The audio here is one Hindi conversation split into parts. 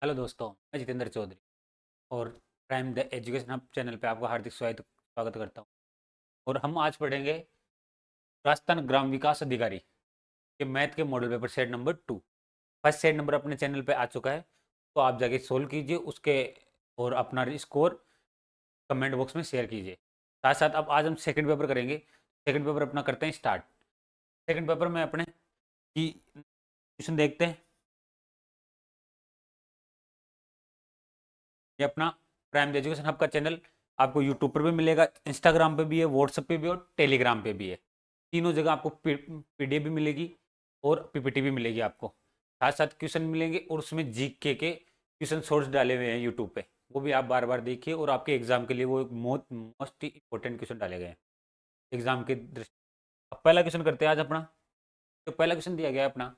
हेलो दोस्तों, मैं जितेंद्र चौधरी और prime the education hub channel पे आपका हार्दिक स्वागत स्वागत करता हूँ। और हम आज पढ़ेंगे राजस्थान ग्राम विकास अधिकारी के मैथ के model paper set number 2। First set number अपने चैनल पे आ चुका है, तो आप जाके सोल्व कीजिए उसके और अपना स्कोर कमेंट बॉक्स में शेयर कीजिए। साथ साथ अब आज हम सेकंड पेपर करेंगे। सेकंड पेपर अपना करते हैं स्टार्ट। सेकंड पेपर में अपने की क्वेश्चन देखते हैं। ये अपना प्राइम एजुकेशन हब का चैनल आपको यूट्यूब पर भी मिलेगा, इंस्टाग्राम पे भी है, व्हाट्सएप पे भी है और टेलीग्राम पे भी है। तीनों जगह आपको पीडीएफ भी मिलेगी और पीपीटी भी मिलेगी आपको। साथ साथ क्वेश्चन मिलेंगे और उसमें जीके के क्वेश्चन सोर्स डाले हुए हैं यूट्यूब पे, वो भी आप बार बार देखिए और आपके एग्जाम के लिए वो मोस्ट इंपॉर्टेंट क्वेश्चन डाले गए हैं एग्जाम के दृष्टि। अब पहला क्वेश्चन करते हैं आज अपना। तो पहला क्वेश्चन दिया गया है अपना,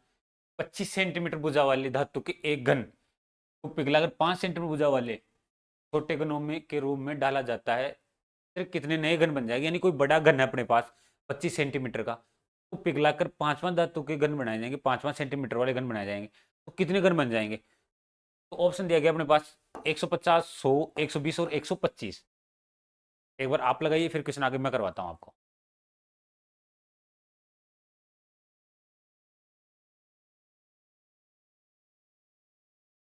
25 सेंटीमीटर भुजा वाली धातु के एक घन को पिघलाकर 5 सेंटीमीटर भुजा वाले छोटे घनों में के रूप में डाला जाता है, फिर कितने नए घन बन जाएंगे। यानी कोई बड़ा घन है अपने पास 25 सेंटीमीटर का, तो पिघलाकर पांचवां धातु के घन बनाए जाएंगे, 5वां सेंटीमीटर वाले घन बनाए जाएंगे, तो कितने घन बन जाएंगे। तो ऑप्शन दिया गया अपने पास 150, 100, 120 और 125। एक बार आप लगाइए, फिर क्वेश्चन आगे मैं करवाता हूँ आपको।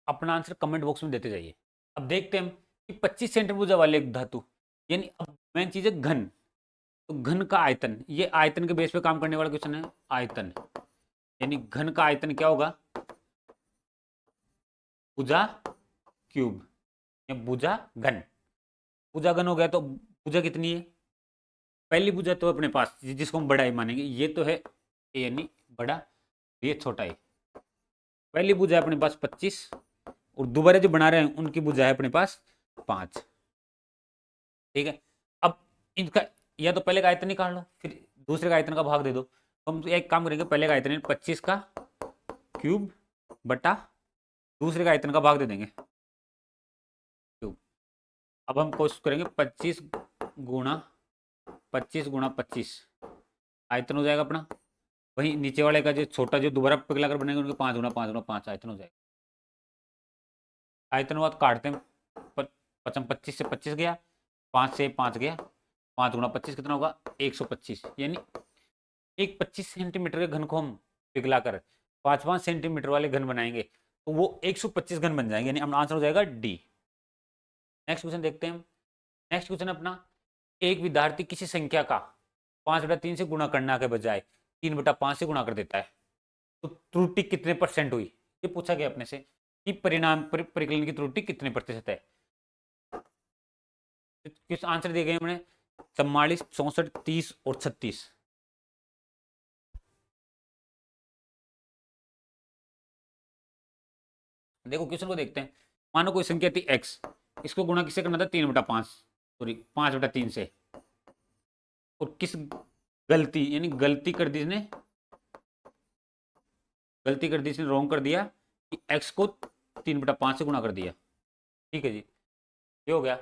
अपना आंसर कमेंट बॉक्स में देते जाइए। अब देखते हैं हम कि 25 सेंटीमीटर भुजा वाले एक धातु, यानी अब मेन चीज है घन। तो घन का आयतन, ये आयतन के बेस पे काम करने वाला क्वेश्चन है। आयतन यानी घन का आयतन क्या होगा, भुजा क्यूब या भुजा घन। भुजा घन हो गया तो भुजा कितनी है, पहली भुजा तो अपने पास जिसको हम बड़ा ही मानेंगे, ये तो है ए यानी बड़ा, ये छोटा है। पहली भुजा है अपने पास 25 और दोबारा जो बना रहे हैं उनकी भुजा है अपने पास 5। ठीक है। अब इनका या तो पहले का आयतन निकाल लो, फिर दूसरे का आयतन का भाग दे दो। तो हम एक काम करेंगे, पहले का आयतन 25 का क्यूब बटा दूसरे का आयतन का भाग दे देंगे क्यूब। अब हम कोशिश करेंगे 25 गुणा 25 आयतन हो जाएगा अपना। वहीं नीचे वाले का जो छोटा जो दोबारा पिघला कर बनेगा उनके 5 गुणा 5 गुणा 5 आयतन हो जाएगा। आयतन वाद काटते हैं। पचम 25 से 25 गया, 5 से 5 गया, 5 गुणा 25 कितना होगा 125। यानी एक 25 सेंटीमीटर के घन को हम पिघला कर 5 5 सेंटीमीटर वाले घन बनाएंगे, तो वो 125 घन बन जाएंगे। यानी अपना आंसर हो जाएगा डी। नेक्स्ट क्वेश्चन देखते हैं हम। नेक्स्ट क्वेश्चन अपना, एक विद्यार्थी किसी संख्या का 5/3 से गुणा करने के बजाय 3/5 से गुणा कर देता है, तो त्रुटि कितने परसेंट हुई। ये पूछा गया अपने से कि परिकलन की त्रुटि कितने प्रतिशत है। किस आंसर दिए गए हमने, 44, 64, 30 और 36। देखो क्वेश्चन को देखते हैं। मानो कोई संख्या थी x, इसको गुणा किससे करना था 3/5, सॉरी 5/3 से। और किस गलती यानी गलती कर दी इसने, रॉन्ग कर दिया कि x को 3/5 से गुणा कर दिया। ठीक है जी, ये हो गया।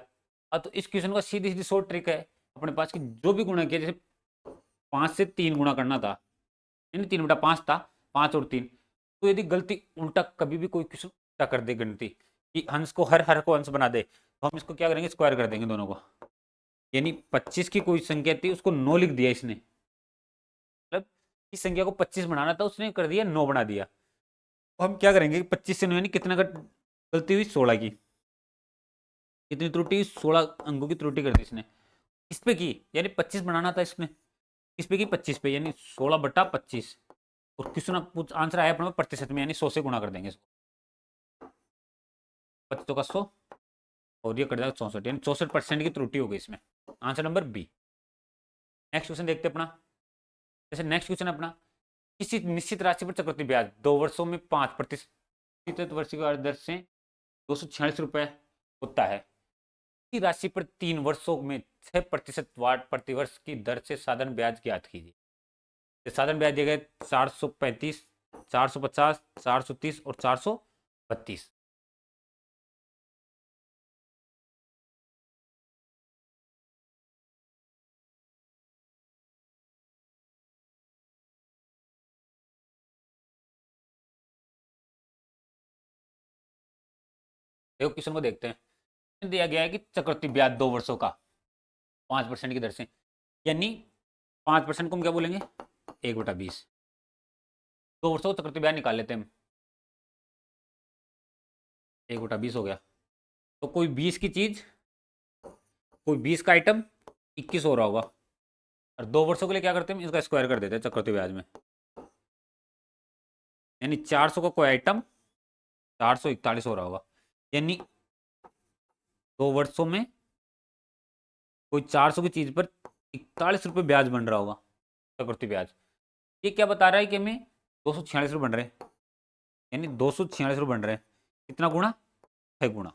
अब तो इस क्वेश्चन का सीधी सीधी शॉर्ट ट्रिक है अपने पास कि जो भी गुणा किया, जैसे 5 से 3 गुणा करना था, यानी 3/5 था, 5 और 3। तो यदि गलती उल्टा कभी भी कोई क्वेश्चन उल्टा कर दे गणित कि हंस को हर हर को अंश बना दे, तो हम इसको क्या करेंगे, स्क्वायर कर देंगे दोनों को। यानी 25 की कोई संख्या थी उसको 9 लिख दिया इसने, मतलब इस संख्या को 25 बनाना था उसने कर दिया 9 बना दिया। तो हम क्या करेंगे, 25 से 9 यानी कितना का गलती हुई 16 की। कितनी त्रुटि, 16 अंकों की त्रुटि कर दी इसने इस पे की। यानी 25 बनाना था इसने, इस पे की 25 पे, यानी 16/25। और क्वेश्चन आंसर आया अपने प्रतिशत में, यानी 100 से गुणा कर देंगे इसको। 25 का 100 और ये कर जाएगा 64, यानी 64% की त्रुटि हो गई इसमें। Answer number B. Next question देखते हैं अपना। जैसे नेक्स्ट क्वेश्चन अपना, किसी निश्चित राशि पर चक्रवृद्धि ब्याज 2 वर्षों में 5% वार्षिक दर से 246 रुपए होता है। इसी राशि पर 3 वर्षों में 6% वाट प्रतिवर्ष की दर से साधारण ब्याज ज्ञात कीजिए। साधारण ब्याज दिए गए 435, 450, 430 और 432। देखो क्वेश्चन को देखते हैं। दिया गया है कि चक्रवृद्धि ब्याज 2 वर्षों का 5% की दर से, यानी 5% को हम क्या बोलेंगे, 1/20। 2 वर्षों का चक्रवृद्धि ब्याज निकाल लेते हैं हम, 1/20 हो गया। तो कोई 20 की चीज, कोई 20 का आइटम 21 हो रहा होगा, और 2 वर्षों के लिए क्या करते हैं, इसका स्क्वायर कर देते हैं चक्रवृद्धि ब्याज में, यानी 400 का कोई आइटम 441 हो रहा होगा, यानी 2 वर्षों में कोई 400 की चीज पर 41 रुपये ब्याज बन रहा होगा, चक्रवृद्धि ब्याज। ये क्या बता रहा है कि हमें 246 रुपये बन रहे हैं, यानी 246 रुपये बन रहे हैं। कितना गुणा, 6 गुणा,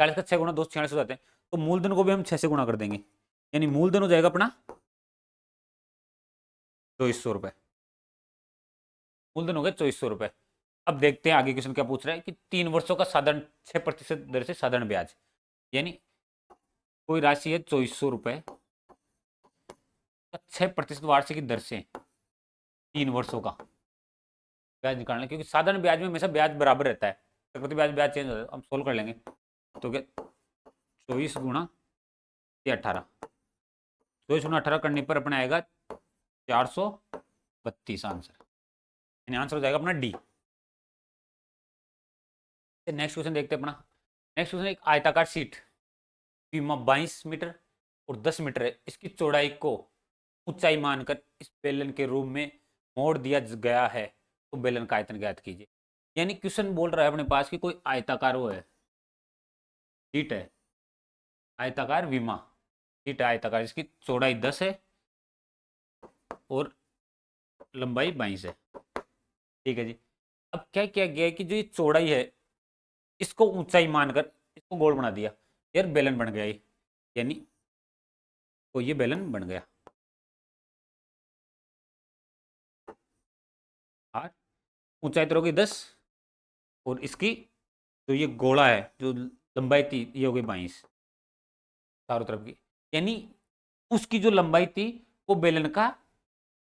40 का 6 गुणा 246 हो जाते हैं। तो मूलधन को भी हम 6 से गुणा कर देंगे, यानी मूलधन हो जाएगा अपना 2400 रुपये, मूलधन हो गया 2400 रुपये। अब देखते हैं आगे क्वेश्चन क्या पूछ रहा है कि 3 वर्षों का साधारण 6% दर से साधारण ब्याज, यानी कोई राशि है 2400 रुपये, 6% वार्षिक की दर से 3 वर्षों का ब्याज निकालना, क्योंकि साधारण ब्याज में हमेशा ब्याज बराबर रहता है, चक्रवृद्धि ब्याज चेंज होता है। हम सोल्व कर लेंगे, तो क्या 24 गुणा 18, 24 गुणा 18 करने पर अपना आएगा 432 आंसर, यानी आंसर हो जाएगा अपना डी। नेक्स्ट क्वेश्चन देखते हैं अपना। नेक्स्ट क्वेश्चन, एक आयताकार शीट बीमा 22 मीटर और 10 मीटर है, इसकी चौड़ाई को ऊंचाई मानकर इस बेलन के रूप में मोड़ दिया गया है, तो बेलन का आयतन ज्ञात कीजिए। यानी क्वेश्चन बोल रहा है अपने पास कि कोई आयताकार वो है, शीट है, आयताकार विमा शीट है आयताकार, इसकी चौड़ाई 10 है और लंबाई 22 है, ठीक है जी। अब क्या किया गया है कि जो ये चौड़ाई है इसको ऊंचाई मानकर इसको गोल बना दिया, यार बेलन बन गया ये, यानी तो ये बेलन बन गया। और ऊंचाई तो होगी 10, और इसकी जो ये गोला है जो लंबाई थी ये हो गई 22 चारों तरफ की, यानी उसकी जो लंबाई थी वो बेलन का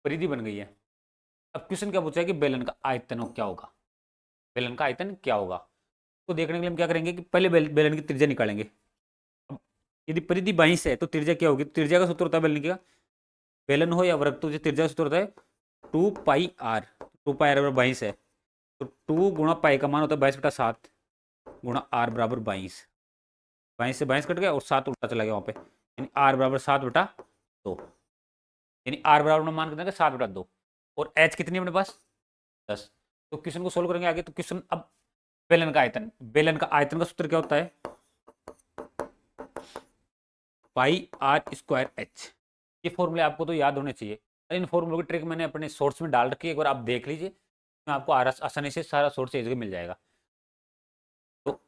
परिधि बन गई है। अब क्वेश्चन क्या पूछा है कि बेलन का आयतन क्या होगा, बेलन का आयतन क्या होगा। तो देखने के लिए हम क्या करेंगे कि पहले बेलन की त्रिज्या निकालेंगे। अब यदि परिधि 22 है तो त्रिज्या क्या होगी, त्रिज्या का सूत्र होता है बेलन का, बेलन हो या वर्ग, तो त्रिज्या का सूत्र होता है 2πr, 2πr बराबर 22 है, तो 2 गुणा पाई का मान होता है 22/7 गुणा r बराबर 22, 22 से 22 कट गया और 7 उल्टा चला गया वहाँ पे, यानी r बराबर 7/2, यानी r बराबर मान कर देंगे 7/2, और h कितनी है अपने पास 10। तो क्वेश्चन को सोल्व करेंगे आगे। तो क्वेश्चन अब बेलन का आयतन, बेलन का आयतन का सूत्र क्या होता है, πr²h। ये फॉर्मूले आपको तो याद होने चाहिए, इन फॉर्मूलों की ट्रिक मैंने अपने सोर्स में डाल रखी है, एक बार आप देख लीजिए, मैं आपको आसानी से सारा सोर्स एक जगह मिल जाएगा। तो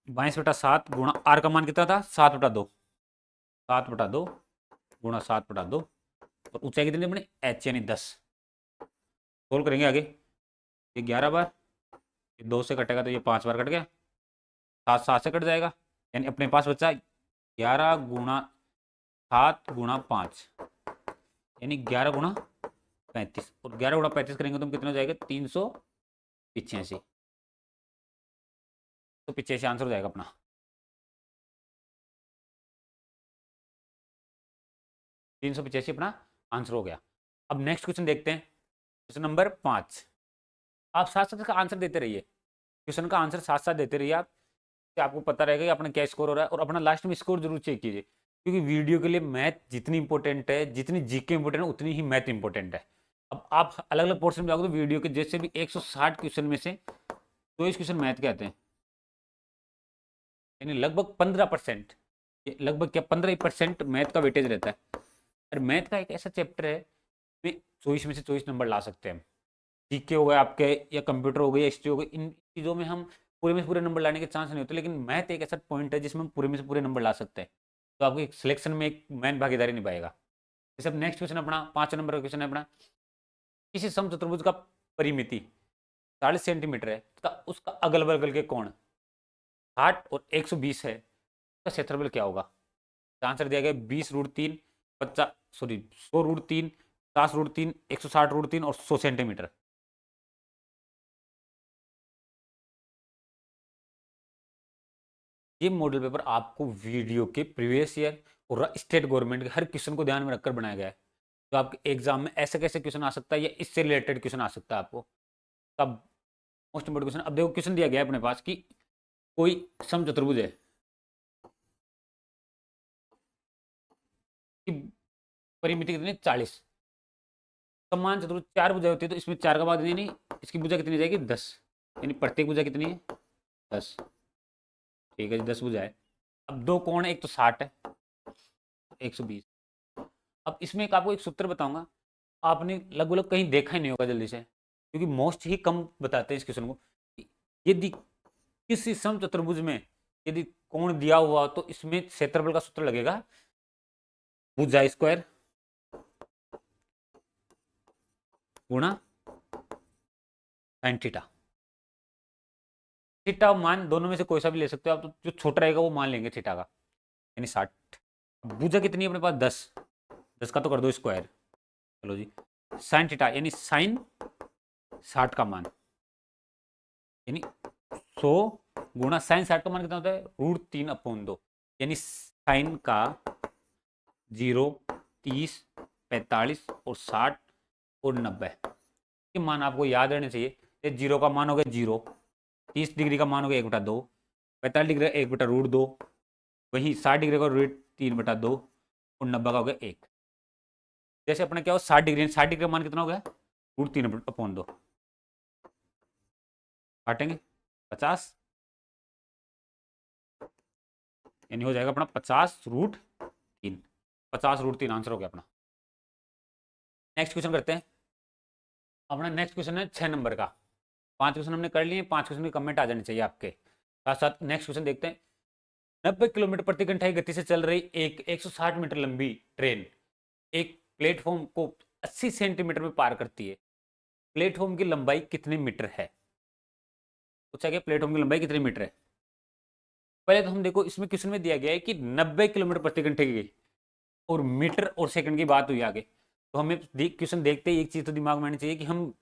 22/7 गुणा आर का मान कितना था 7/2, 7/2 गुणा 7/2, और ऊंचाई कितनी अपने एच यानी 10। सोल्व करेंगे आगे, ये 11 बार, ये 2 से कटेगा तो ये 5 बार कट गया, 7 7 से कट जाएगा, यानी अपने पास बचा 11 गुणा 7 गुणा 5, यानी 11 गुणा 35, और 11 गुणा 35 करेंगे तो हम कितना हो जाएगा 385, तो 85 आंसर हो जाएगा अपना। 385 अपना आंसर हो गया। अब नेक्स्ट क्वेश्चन देखते हैं, क्वेश्चन नंबर 5। आप साथ साथ इसका आंसर देते रहिए, क्वेश्चन का आंसर साथ साथ देते रहिए आप, कि आपको पता रहेगा कि अपना क्या स्कोर हो रहा है, और अपना लास्ट में स्कोर जरूर चेक कीजिए, क्योंकि वीडियो के लिए मैथ जितनी इंपॉर्टेंट है, जितनी जीके इंपॉर्टेंट है, उतनी ही मैथ इंपॉर्टेंट है। अब आप अलग अलग पोर्शन में जाओगे तो वीडियो के जैसे भी 160 क्वेश्चन में से 24 क्वेश्चन मैथ के आते हैं, यानी लगभग 15%, लगभग क्या 15% मैथ का वेटेज रहता है। और मैथ का एक ऐसा चैप्टर है, 24 में से 24 नंबर ला सकते हैं हम। जीके हो गए आपके, या कंप्यूटर हो गई, या हिस्ट्री हो गई, इन चीज़ों में हम पूरे में से पूरे नंबर लाने के चांस नहीं होते, लेकिन मैथ एक ऐसा पॉइंट है जिसमें हम पूरे में से पूरे नंबर ला सकते हैं, तो आपकी सिलेक्शन में एक मैन भागीदारी निभाएगा। जैसे अब नेक्स्ट क्वेश्चन अपना 5 नंबर का क्वेश्चन है अपना, किसी समचतुर्भुज का परिमिति 40 सेंटीमीटर है तथा उसका अगल बगल के कोण 60 और 120 है, उसका क्षेत्रफल क्या होगा। आंसर दिया गया 20√3, 50 सॉरी 100√3, 50√3, 160√3 और 100 सेंटीमीटर। ये मॉडल पेपर आपको वीडियो के प्रीवियस ईयर और स्टेट गवर्नमेंट के हर क्वेश्चन को ध्यान में रखकर बनाया गया है। तो आपके एग्जाम में ऐसे कैसे क्वेश्चन आ सकता है या इससे रिलेटेड क्वेश्चन आ सकता है आपको तब। मोस्ट इंपोर्टेंट क्वेश्चन, अब देखो क्वेश्चन दिया गया है अपने पास कि कोई समचतुर्भुज है कि परिमिति कितनी 40, समान चतुर्भुज 4 भुजाएं होती है तो इसमें 4 का भाग नहीं, इसकी भुजा कितनी जाएगी 10, यानी प्रत्येक भुजा कितनी है 10। ठीक है जी 10 भुजा है। अब दो कोण है, एक तो 60 है 120। अब इसमें एक आपको एक सूत्र बताऊंगा, आपने लगभग कहीं देखा ही नहीं होगा जल्दी से, क्योंकि मोस्ट ही कम बताते हैं इस क्वेश्चन को। यदि किसी समचतुर्भुज में यदि कोण दिया हुआ तो इसमें क्षेत्रफल का सूत्र लगेगा भुजा स्क्वायर गुणा साइन थीटा। थीटा मान दोनों में से कोई सा भी ले सकते हो आप, तो जो छोटा रहेगा वो मान लेंगे थीटा का, यानी 60। भुजा कितनी है अपने पास 10, 10 का तो कर दो स्क्वायर। चलो जी, साइन थीटा यानी साइन 60 का मान, यानी 100 गुणा साइन 60 का मान कितना होता है √3/2, यानी साइन का 0, 30, 45 और 60 और 90 ये मान आपको याद रहने चाहिए। ये 0 का मान हो गया 0, 30 डिग्री का मान हो गया 1/2, 45 डिग्री का 1/√2, वहीं 60 डिग्री का √3/2 और 90 का हो गया 1। जैसे अपने क्या हो 60 डिग्री, 60 डिग्री का मान कितना हो गया √3/2, काटेंगे 50, यानी हो जाएगा अपना 50√3, 50√3 आंसर हो गया अपना। नेक्स्ट क्वेश्चन करते हैं। अपना नेक्स्ट क्वेश्चन है 6 नंबर का। 5 क्वेश्चन हमने कर लिए, 5 क्वेश्चन के कमेंट आ जाने चाहिए आपके साथ साथ। नेक्स्ट क्वेश्चन देखते हैं। 90 किलोमीटर प्रति घंटा की गति से चल रही एक 160 मीटर लंबी ट्रेन एक प्लेटफॉर्म को 80 सेंटीमीटर में पार करती है। प्लेटफॉर्म की लंबाई कितने मीटर है? पूछा गया प्लेटफॉर्म की लंबाई कितने मीटर है। पहले तो हम देखो इसमें क्वेश्चन में दिया गया है कि 90 किलोमीटर प्रति घंटे की, और मीटर और सेकंड की बात हुई आगे, तो हमें क्वेश्चन देखते ही एक चीज तो दिमाग में आनी चाहिए कि हम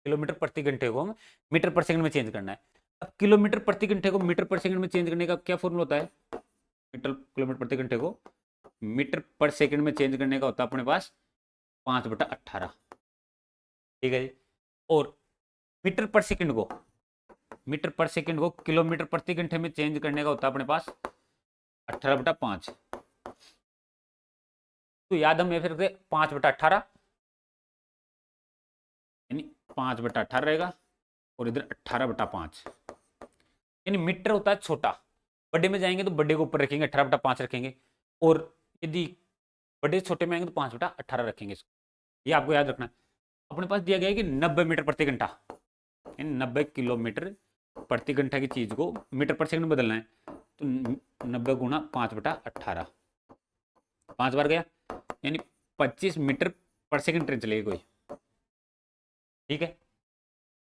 किलोमीटर प्रति घंटे को हम मीटर पर सेकंड में चेंज करना है। अब किलोमीटर प्रति घंटे को मीटर पर सेकंड में चेंज करने का क्या फॉर्मूला होता है? किलोमीटर प्रति घंटे को मीटर पर सेकंड में चेंज करने का होता है अपने पास 5/18। ठीक है जी। और मीटर पर सेकंड को किलोमीटर प्रति घंटे में चेंज करने का होता है अपने पास 18/5। तो याद हम ये फिर 5/18, यानी 5/18 रहेगा और इधर 18/5, यानी मीटर होता है छोटा। बड़े में जाएंगे तो बड़े को ऊपर रखेंगे 18/5 रखेंगे, और यदि बड़े छोटे में आएंगे तो 5/18 रखेंगे इसको। ये आपको याद रखना है। अपने पास दिया गया है कि 90 मीटर प्रति घंटा, यानी 90 किलोमीटर प्रति घंटा की चीज को मीटर पर सेकंड में बदलना है, तो 90 गुणा 5/18, 5 बार गया, यानी 25 मीटर पर सेकंड ट्रेन चलेगी कोई। ठीक है।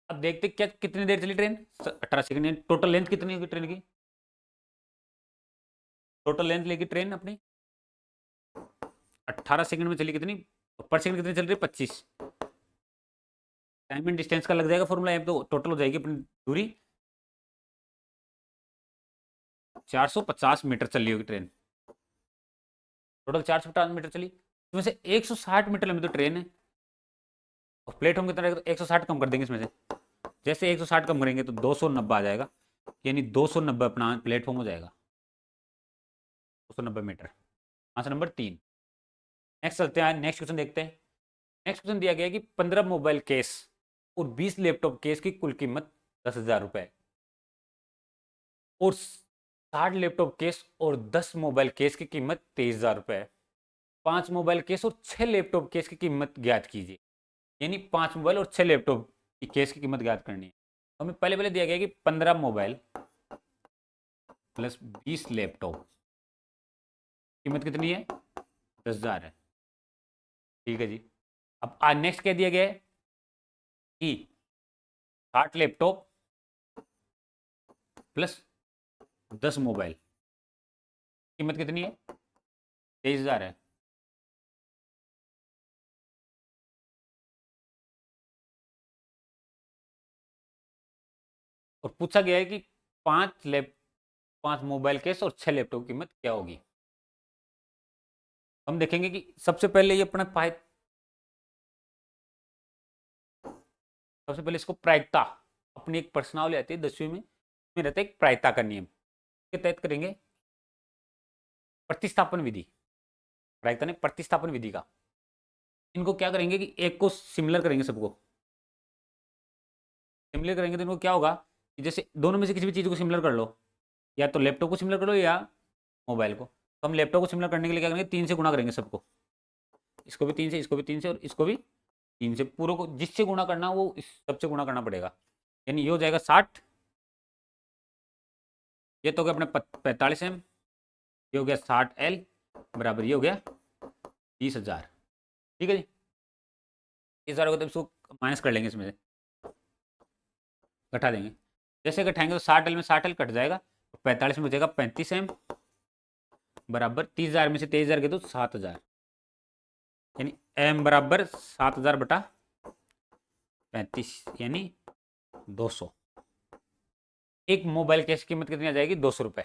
अब देखते क्या कितनी देर चली ट्रेन, 18 सेकंड, यानी टोटल लेंथ कितनी होगी ट्रेन की? टोटल लेंथ लेगी ट्रेन अपनी 18 सेकंड में चली कितनी, पर सेकंड कितनी चल रही है 25। टाइम एंड डिस्टेंस का लग जाएगा फॉर्मूला, तो टोटल हो जाएगी अपनी दूरी 450 मीटर चली होगी ट्रेन। टोटल 450 मीटर चली, इसमें से 160 मीटर लंबी तो ट्रेन है, और प्लेटफॉर्म कितना रहेगा तो 160 कम कर देंगे इसमें से। जैसे 160 कम करेंगे तो 290 आ जाएगा, यानी 290 अपना प्लेटफॉर्म हो जाएगा, 290 मीटर। Answer number 3। नेक्स्ट चलते हैं, नेक्स्ट क्वेश्चन देखते हैं। नेक्स्ट क्वेश्चन दिया गया है कि 15 मोबाइल केस और 20 लैपटॉप केस की कुल कीमत 10,000 रुपए, और 60 लैपटॉप केस और 10 मोबाइल केस की कीमत 23,000 रुपए। 5 मोबाइल केस और 6 लैपटॉप केस की कीमत ज्ञात कीजिए, यानी 5 मोबाइल और 6 लैपटॉप की केस की कीमत ज्ञात करनी है। तो हमें पहले पहले दिया गया कि 15 मोबाइल प्लस 20 लैपटॉप, कीमत कितनी है 10,000 है। ठीक है जी। अब आज नेक्स्ट क्या दिया गया है कि 60 लैपटॉप प्लस 10 मोबाइल, कीमत कितनी है 23,000 है। और पूछा गया है कि 5 5 मोबाइल केस और 6 लैपटॉप की कीमत क्या होगी। हम देखेंगे कि सबसे पहले ये अपना सबसे पहले इसको प्रायिकता, अपनी एक प्रश्नावली आती है 10वीं में रहता है एक प्रायिकता का नियम के तहत करेंगे प्रतिस्थापन विधि। प्रायिकता ने प्रतिस्थापन विधि का, इनको क्या करेंगे कि एक को सिमिलर करेंगे, सबको सिमिलर करेंगे तो इनको क्या होगा कि जैसे दोनों में से किसी भी चीज़ को सिमिलर कर लो, या तो लैपटॉप को सिमिलर कर लो या मोबाइल को। तो हम लैपटॉप को सिमिलर करने के लिए क्या करेंगे, 3 से गुणा करेंगे सबको, इसको भी 3 से, इसको भी 3 से और इसको भी 3 से, पूरे को जिससे गुणा करना वो इस सबसे गुणा करना पड़ेगा। यानी ये हो जाएगा 60, ये तो हो गया अपने 45 M, ये हो गया 60L बराबर ये हो गया 30,000। ठीक है जी, इस बार तो इसको माइनस कर लेंगे, इसमें से घटा देंगे। जैसे घटाएंगे तो 60L में 60L कट जाएगा, 45 में बचेगा 35M बराबर 30,000 में से 23,000 के तो 7,000, यानी M बराबर 7,000 बटा 35 यानी 200। एक मोबाइल केस की कीमत कितनी आ जाएगी, 200 रुपए।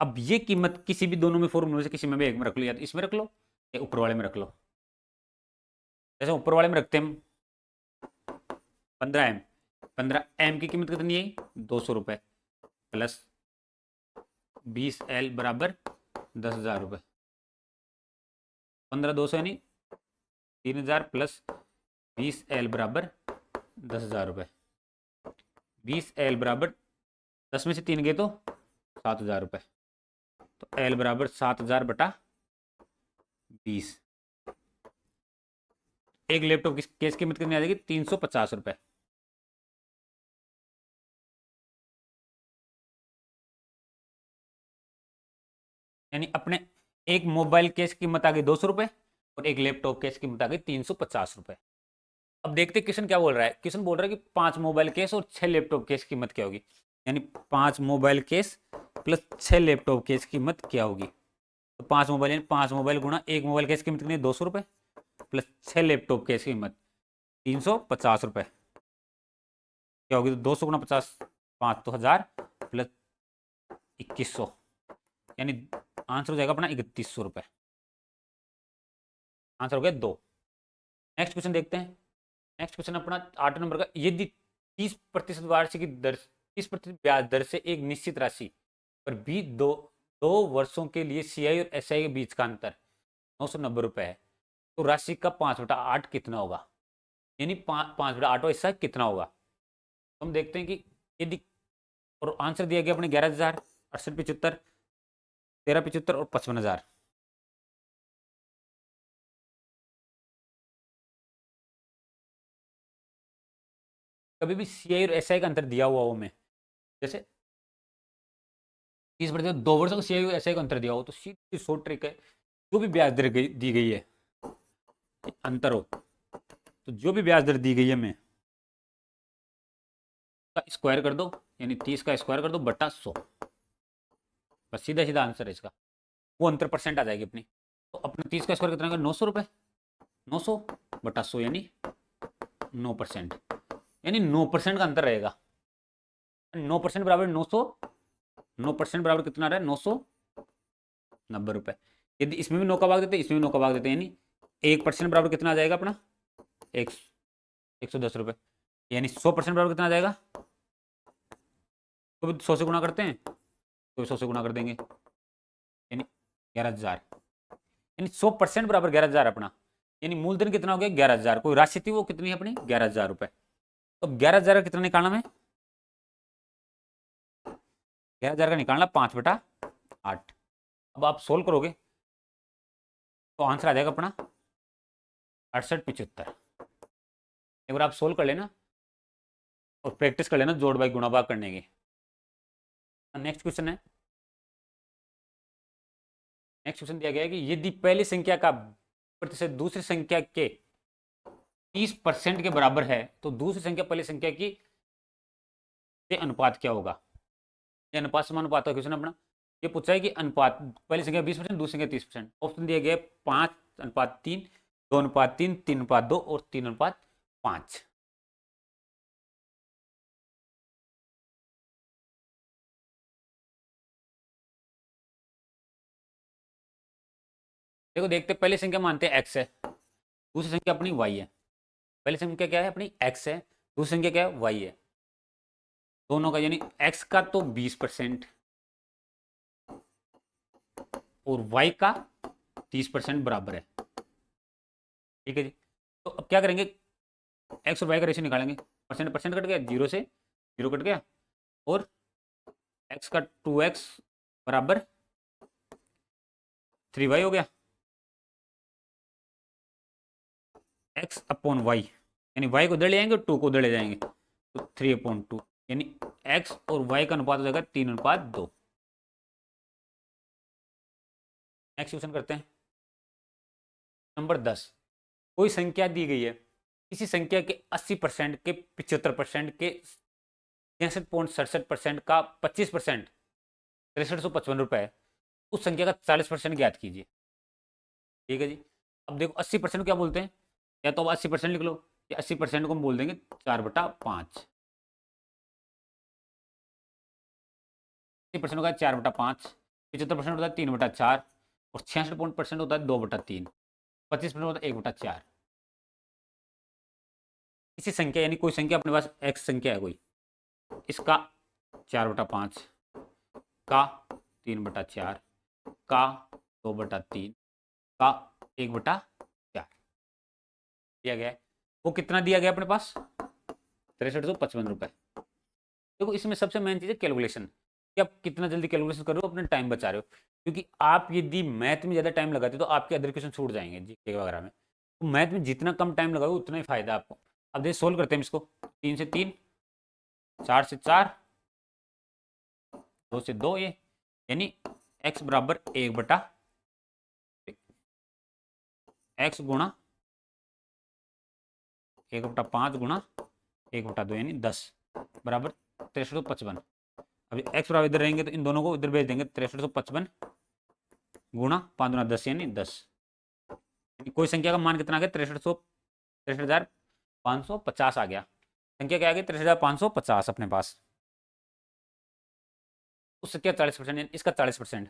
अब ये कीमत किसी भी दोनों में फॉर्मूले से किसी में भी एक में रख लो, या तो इसमें रख लो या ऊपर वाले में रख लो। जैसे ऊपर वाले में रखते हैं 15M, 15M की कीमत कितनी है, 200 रुपए प्लस 20L बराबर 10,000 रुपए। 15,200 यानी 3,000 प्लस 20L बराबर 10,000 रुपए। 20L बराबर 10 में से 3 गए तो 7,000 रुपए, तो L बराबर 7,000 बटा 20। एक लैपटॉप की केस कीमत कितनी आ जाएगी, 350 रुपए। यानी अपने एक मोबाइल केस की कीमत आ गई 200 रुपए और एक लैपटॉप केस की कीमत आ गई 350 रुपए। अब देखते क्वेश्चन क्या बोल रहा है, क्वेश्चन बोल रहा है कि 5 मोबाइल केस और 6 लैपटॉप केस की कीमत क्या होगी। यानी 5 mobile case plus 6 laptop case की कीमत क्या होगी। तो 5 मोबाइल यानी 5 मोबाइल गुणा एक मोबाइल केस की कीमत कितनी, 200 रुपए प्लस 6 लैपटॉप केस की कीमत 350 रुपए क्या होगी। तो 200 गुणा 50, 5 तो 1000 प्लस 2100, यानी आंसर हो जाएगा अपना 3100 रुपए। आंसर हो गया 2। नेक्स्ट क्वेश्चन देखते हैं। नेक्स्ट क्वेश्चन अपना 8 नंबर का, यदि 30% वार्षिक दर, 30% ब्याज दर से एक निश्चित राशि पर भी दो वर्षों के लिए CI और SI के बीच का अंतर 990 रुपए है, तो राशि का 5/8 कितना होगा। यानी 5/8 हिस्सा कितना होगा। तो हम देखते हैं कि यदि, और आंसर दिया गया अपने 11,000, 68,75, 13,75 और 55,000। कभी भी CI और SI का अंतर दिया हुआ हो में, जैसे 30% 2 वर्षों का CI और SI का अंतर दिया हो, तो सीधी शॉर्ट ट्रिक है, जो भी ब्याज दर दी गई है अंतर हो, तो जो भी ब्याज दर दी गई है में का स्क्वायर कर दो, यानी 30 का स्क्वायर कर दो बटा 100, बस सीधा सीधा आंसर है इसका। वो अंतर परसेंट आ जाएगी अपनी। तो अपना 30 का स्क्वायर कितना होगा, 900 रुपए, 900 बटा 100 यानी 9%, यानी 9% का अंतर रहेगा। 9% बराबर 900, 9% बराबर कितना रहा है, 990 रुपए। यदि इसमें भी 9 का भाग देते, इसमें भी 9 का भाग देते, यानी 1% बराबर कितना आ जाएगा अपना, 110 रुपए। यानी 100% बराबर कितना आ जाएगा, तो भी 100 से गुणा करते हैं तो भी 100 से गुणा कर देंगे, यानी 11,000। यानी 100% बराबर 11,000 अपना, यानी मूलधन कितना हो गया, 11,000। कोई राशि थी वो कितनी है अपनी, 11,000 रुपए। तो 11,000 का कितना निकालना है, 11,000 का निकालना 5/8। अब आप सोल्व करोगे तो आंसर आ जाएगा अपना 6875। एक बार आप सोल्व कर लेना और प्रैक्टिस कर लेना जोड़ भाग गुणा भाग करने की। नेक्स्ट क्वेश्चन है, नेक्स्ट क्वेश्चन दिया गया है कि यदि पहली संख्या का प्रतिशत दूसरी संख्या के 30% के बराबर है, तो दूसरी संख्या पहली संख्या की से अनुपात क्या होगा। ये अनुपात समानुपात का क्वेश्चन अपना। ये पूछा है कि अनुपात पहली संख्या 20%, दूसरी संख्या 30%। ऑप्शन दिया गया है 5:3, 2:3, 3:2 और 3:5। देखो देखते पहली संख्या मानते हैं x है, दूसरी संख्या अपनी y है। पहली संख्या क्या है अपनी x है, दूसरी संख्या क्या है y है। दोनों का यानी x का तो 20% और y का 30% बराबर है। ठीक है जी। तो अब क्या करेंगे, x और y का रेशियो निकालेंगे। परसेंट परसेंट कट गया, जीरो से जीरो कट गया, और x का 2x बराबर 3y हो गया। x अपॉन y यानी y को उधर ले जाएंगे और 2 को उधर ले जाएंगे, तो 3/2 यानी x और y का अनुपात हो जाएगा 3:2। नेक्स्ट क्वेश्चन करते हैं नंबर 10। कोई संख्या दी गई है, किसी संख्या के 80% के 75% के 66.67% का 25% 6355 रुपए है, उस संख्या का 40% ज्ञात कीजिए। ठीक है जी। अब देखो 80% क्या बोलते हैं, या तो अब 80% लिख लो, या 80% को हम बोल देंगे 4/5। 80% होगा 4/5, 75% होता है 3/4, और 66% होता है 2/3, 25% होता है 1/4। इसी संख्या यानी कोई संख्या अपने पास x संख्या है कोई, इसका 4/5 का 3/4 का 2/3 का 1/4 दिया गया है। वो कितना दिया गया अपने पास, 6355 रुपए। देखो इसमें सबसे मेन चीज है कैलकुलेशन, कि आप कितना जल्दी कैलकुलेशन कर रहे हो, अपना टाइम बचा रहे हो। क्योंकि आप यदि मैथ में ज्यादा टाइम लगाते हो तो आपके अदर क्वेश्चन छूट जाएंगे जीके वगैरह में। तो मैथ में जितना कम टाइम लगाओगे उतना ही फायदा आपको। अब देखिए सोल्व करते हैं इसको। 3 से 3, 4 से 4, 2 से 2, ये यानी x बराबर 1/x गुणा 1/5 गुणा 1/2 यानी 10 बराबर 6355। अभी x बराबर इधर रहेंगे तो इन दोनों को इधर भेज देंगे, 6355 गुणा 5 गुणा 10 यानी 10। कोई संख्या का मान कितना आ गया, 63,550 आ गया। संख्या क्या आ गई, 63,550 अपने पास। उससे क्या 40%, इसका 40%,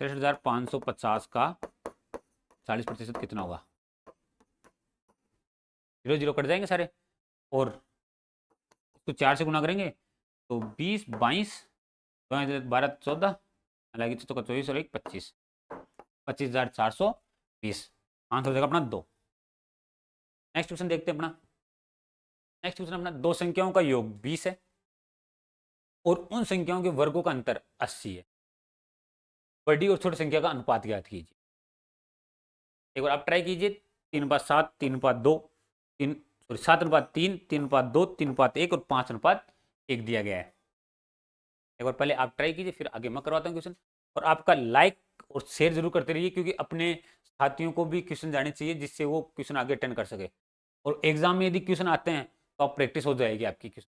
63,550 का 40% कितना होगा, जीरो जीरो कट जाएंगे सारे, और इसको 4 से गुना करेंगे तो 20, 22, 12, 14, लगे तो 24 और 1 25, 25,420। आंसर हो जाएगा अपना 2। नेक्स्ट क्वेश्चन देखते हैं अपना। नेक्स्ट क्वेश्चन अपना, दो संख्याओं का योग 20 है और उन संख्याओं के वर्गों का अंतर 80 है। बड़ी और छोटी संख्या का अनुपात ज्ञात कीजिए। एक बार आप ट्राई कीजिए। 3/7, 3/2, 3 सॉरी 7/3, 3/2, 3/1 और 5/1 दिया गया है। एक बार पहले आप ट्राई कीजिए, फिर आगे मैं करवाता हूँ क्वेश्चन। और आपका लाइक और शेयर जरूर करते रहिए, क्योंकि अपने साथियों को भी क्वेश्चन जाने चाहिए, जिससे वो क्वेश्चन आगे अटेंड कर सके। और एग्जाम में यदि क्वेश्चन आते हैं तो आप प्रैक्टिस हो जाएगी आपकी क्वेश्चन।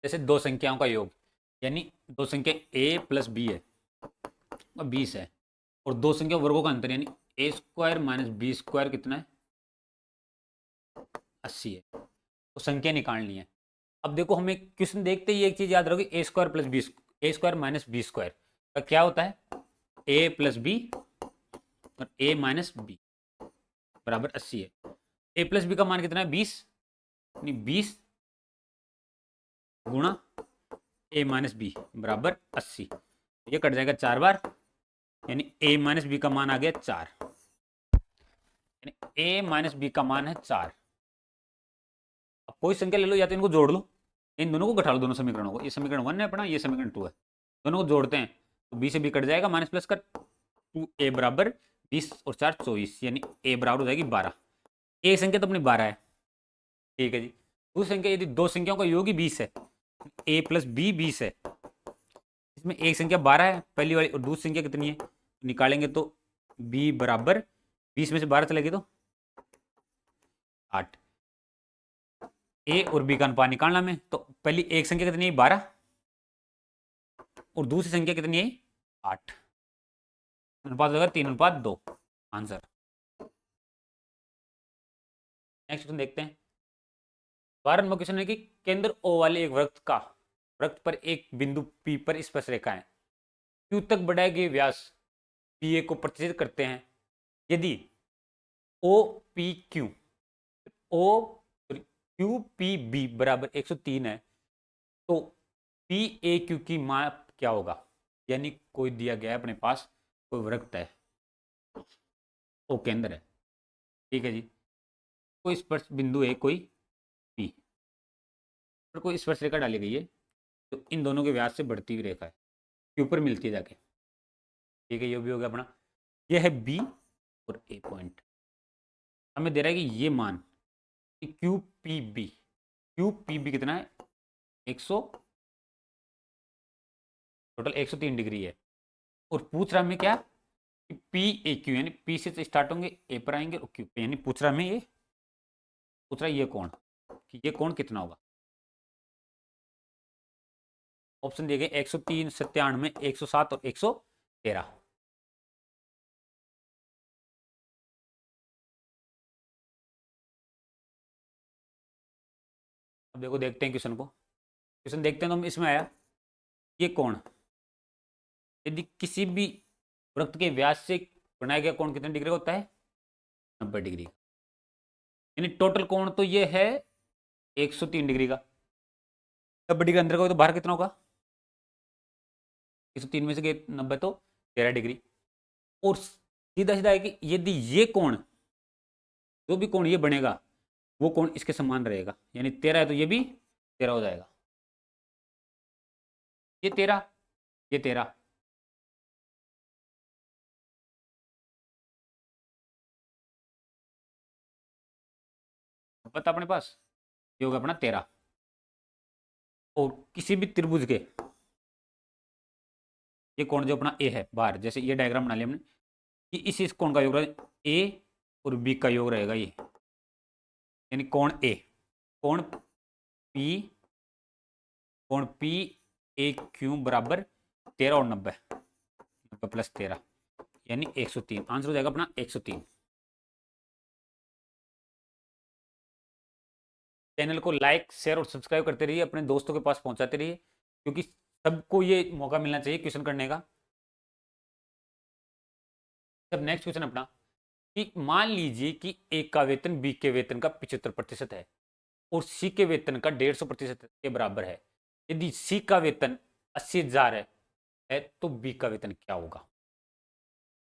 जैसे दो संख्याओं का योग, यानी दो संख्या a प्लस बी है और 20 है, और दो संख्या वर्गों का अंतर यानी a square minus B square कितना है, 80 है। तो संख्या निकालनी है। अब देखो हमें क्वेश्चन देखते ही एक चीज याद रखोगे, a square plus B, A square minus B square का क्या होता है, a प्लस बी और a माइनस बी बराबर 80 है। a प्लस बी का मान कितना है, 20, यानी 20 गुणा a माइनस बी बराबर 80। ये कट जाएगा 4 बार, यानी a माइनस बी का मान आ गया 4, यानी a माइनस बी का मान है 4। अब कोई संख्या ले लो, या तो इनको जोड़ लो, इन दोनों को घटा लो, दोनों समीकरणों को। ये समीकरण 1 है अपना, ये समीकरण 2 है। दोनों को जोड़ते हैं तो b से b कट जाएगा, माइनस प्लस का 2a बराबर 20 और 4 24, यानी a बराबर हो जाएगी 12। एक संख्या तो अपनी 12 है, ठीक है जी। दूसरी संख्या, यदि दो संख्याओं का योग ही 20 है, a प्लस बी 20 है, इसमें एक संख्या 12 है पहली वाली, और दूसरी संख्या कितनी है निकालेंगे तो b बराबर 20 में से 12 चलेगी तो 8। a और b का अनुपात निकालना में, तो पहली एक संख्या कितनी है 12, और दूसरी संख्या कितनी है 8। अनुपात हो जाएगा 3:2 आंसर। नेक्स्ट क्वेश्चन देखते हैं। 12 क्वेश्चन है कि केंद्र O वाले एक वृत्त पर एक बिंदु P पर स्पर्श रेखा है। Q तक बढ़ाए गए व्यास PA को प्रतिच्छेद करते हैं। यदि OPQ OQPB बराबर 103 है तो PAQ की माप क्या होगा। यानी कोई दिया गया है अपने पास, कोई वृत्त है, O केंद्र है, ठीक है जी, कोई स्पर्श बिंदु है, कोई P पर कोई स्पर्श रेखा डाली गई है तो इन दोनों के व्यास से बढ़ती हुई रेखा है, Q पर मिलती है जाके, ठीक है। ये भी हो गया अपना। ये है B और A पॉइंट। हमें दे रहा है कि ये मान कि QPB कितना है 100, टोटल 103 डिग्री है। और पूछ रहा हमें क्या कि PAQ यानी P से स्टार्ट होंगे A पर आएंगे और Q पे, यानी पूछ रहा हमें ये, पूछ रहा है ये कोण कि ये कोण कितना होगा। ऑप्शन दिए गए 103, 97, 107 और 113। अब देखो देखते हैं क्वेश्चन को। क्वेश्चन देखते हैं तो हम इसमें आया ये कोण यदि किसी भी वृत्त के व्यास से बनाया गया कोण कितने डिग्री होता है 90 डिग्री। यानी टोटल कोण तो ये है 103 डिग्री का। 90 डिग्री अंदर का तो बाहर कितना होगा 103 में से 90 तो 13 डिग्री। और सीधा सीधा है कि यदि ये कोण जो भी कोण ये बनेगा वो कोण इसके समान रहेगा, यानी 13 है तो ये भी 13 हो जाएगा। ये 13, ये 13, पता अपने पास ये होगा अपना 13। और किसी भी त्रिभुज के ये कोण जो अपना ए है बाहर, जैसे ये डायग्राम बना लिया हमने कि इस कोण का योग रहेगा ए और बी का योग रहेगा ये, यानी कोण ए, कोण पी, कोण पी ए क्यू बराबर 13 और 90, 90 प्लस 13 यानी 103। आंसर हो जाएगा अपना 103। चैनल को लाइक शेयर और सब्सक्राइब करते रहिए, अपने दोस्तों के पास पहुंचाते रहिए, क्योंकि सबको ये मौका मिलना चाहिए क्वेश्चन करने का। अब नेक्स्ट क्वेश्चन अपना कि मान लीजिए कि ए का वेतन बी के वेतन का 75% है और सी के वेतन का 150% के बराबर है। यदि सी का वेतन 80,000 है तो बी का वेतन क्या होगा।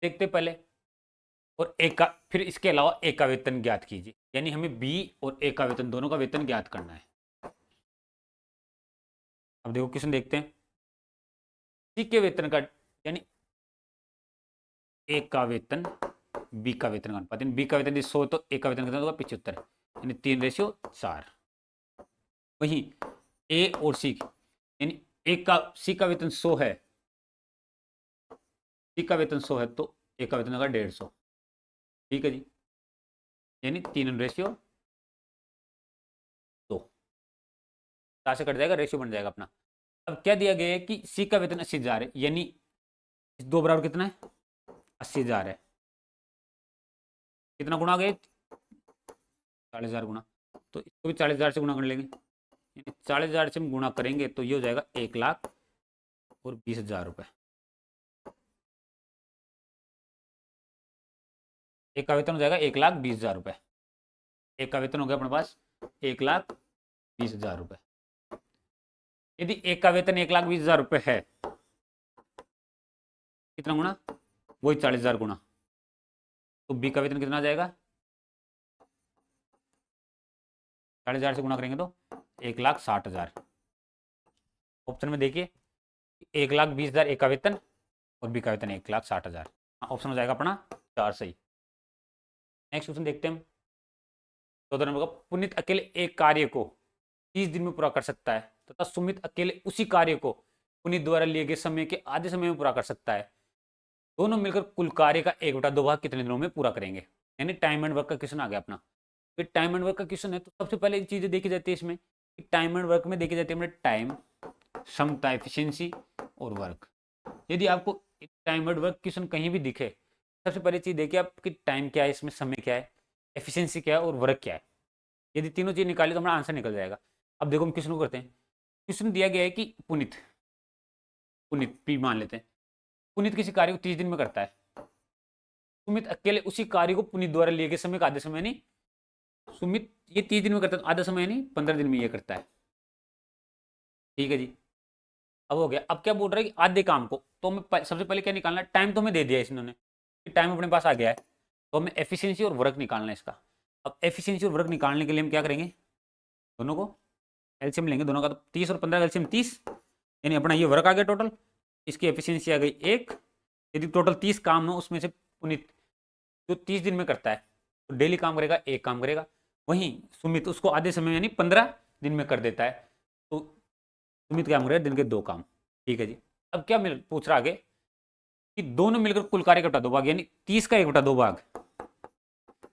देखते पहले। और ए का, फिर इसके अलावा ए का वेतन ज्ञात कीजिए, यानी हमें बी और ए का वेतन दोनों का वेतन ज्ञात करना है। अब देखो क्वेश्चन देखते हैं। सी के वेतन का यानी ए का वेतन बी का वेतन का अनुपात, बी का वेतन 100 तो ए का वेतन कितना होगा 75, यानी 3:4। वहीं ए और सी यानी ए का सी का वेतन 100 है, सी का वेतन 100 है तो ए का वेतन होगा 150, ठीक है जी, यानी 3:2 से कट जाएगा, रेशियो बन जाएगा अपना। अब क्या दिया गया है कि सी का वेतन 80,000 है, यानी इस दो बराबर कितना है 80,000 है, कितना गुणा गए 40,000 गुना, तो इसको भी 40,000 से गुणा कर लेंगे, यानी 40,000 से हम गुणा करेंगे तो ये हो जाएगा 1,20,000 रुपये। एक का वेतन हो जाएगा 1,20,000 रुपये। एक का वेतन हो गया अपने पास 1,20,000 रुपये। यदि एक का वेतन 1,20,000 रुपये है, कितना गुना वही 40,000 गुना, तो बी का वेतन कितना आ जाएगा 40,000 से गुणा करेंगे तो 1,60,000। ऑप्शन में देखिए 1,20,000 एक का वेतन और बी का वेतन 1,60,000। ऑप्शन हो जाएगा अपना 4 सही। नेक्स्ट क्वेश्चन देखते हैं हम। 14 नंबर का, पुनीत अकेले एक कार्य को 30 दिन में पूरा कर सकता है तथा सुमित अकेले उसी कार्य को पुनीत द्वारा लिए गए समय के आधे समय में पूरा कर सकता है। दोनों मिलकर कुल कार्य का 1/2 भाग कितने दिनों में पूरा करेंगे। यानी टाइम एंड वर्क का क्वेश्चन आ गया अपना। फिर टाइम एंड वर्क का क्वेश्चन है तो सबसे पहले चीजें देखी जाती है इसमें, टाइम एंड वर्क में देखी जाती है टाइम, क्षमता, एफिशिएंसी और वर्क। यदि आपको टाइमर्ड वर्क क्वेश्चन कहीं भी दिखे, सबसे पहले चीज़ देखिए आपकी टाइम क्या है, इसमें समय क्या है, एफिशिएंसी क्या है और वर्क क्या है। यदि तीनों चीज़ निकाली तो हमारा आंसर निकल जाएगा। अब देखो हम क्वेश्चन को करते हैं। क्वेश्चन दिया गया है कि पुनीत, पुनीत पी मान लेते हैं, पुनीत किसी कार्य को 30 दिन में करता है। सुमित अकेले उसी कार्य को पुनीत द्वारा लिए गए समय का आधे समय नहीं, सुमित ये 30 दिन में करता है, आधा समय नहीं 15 दिन में ये करता है। ठीक है जी, अब हो गया। अब क्या बोल रहा है कि आधे काम को, तो हमें सबसे पहले क्या निकालना है, टाइम तो हमें दे दिया है इन्होंने, टाइम अपने पास आ गया है, तो हमें एफिशिएंसी और वर्क निकालना है इसका। अब एफिशिएंसी और वर्क निकालने के लिए हम क्या करेंगे, दोनों को एलसीएम लेंगे, दोनों का, तो 30 और 15 का एलसीएम 30, यानी अपना ये वर्क आ गया टोटल, इसकी एफिशिएंसी आ गई 1। यदि टोटल 30 काम हो उसमें से पुनीत जो 30 दिन में करता है तो डेली काम करेगा, एक काम करेगा। वहीं सुमित उसको आधे समय यानी 15 दिन में कर देता है, तो सुमित क्या करेगा, दिन के 2 काम। ठीक है जी, अब क्या पूछ रहा आगे कि दोनों मिलकर कुल कार्य का 2 भाग, यानी 30 का 1/2 भाग,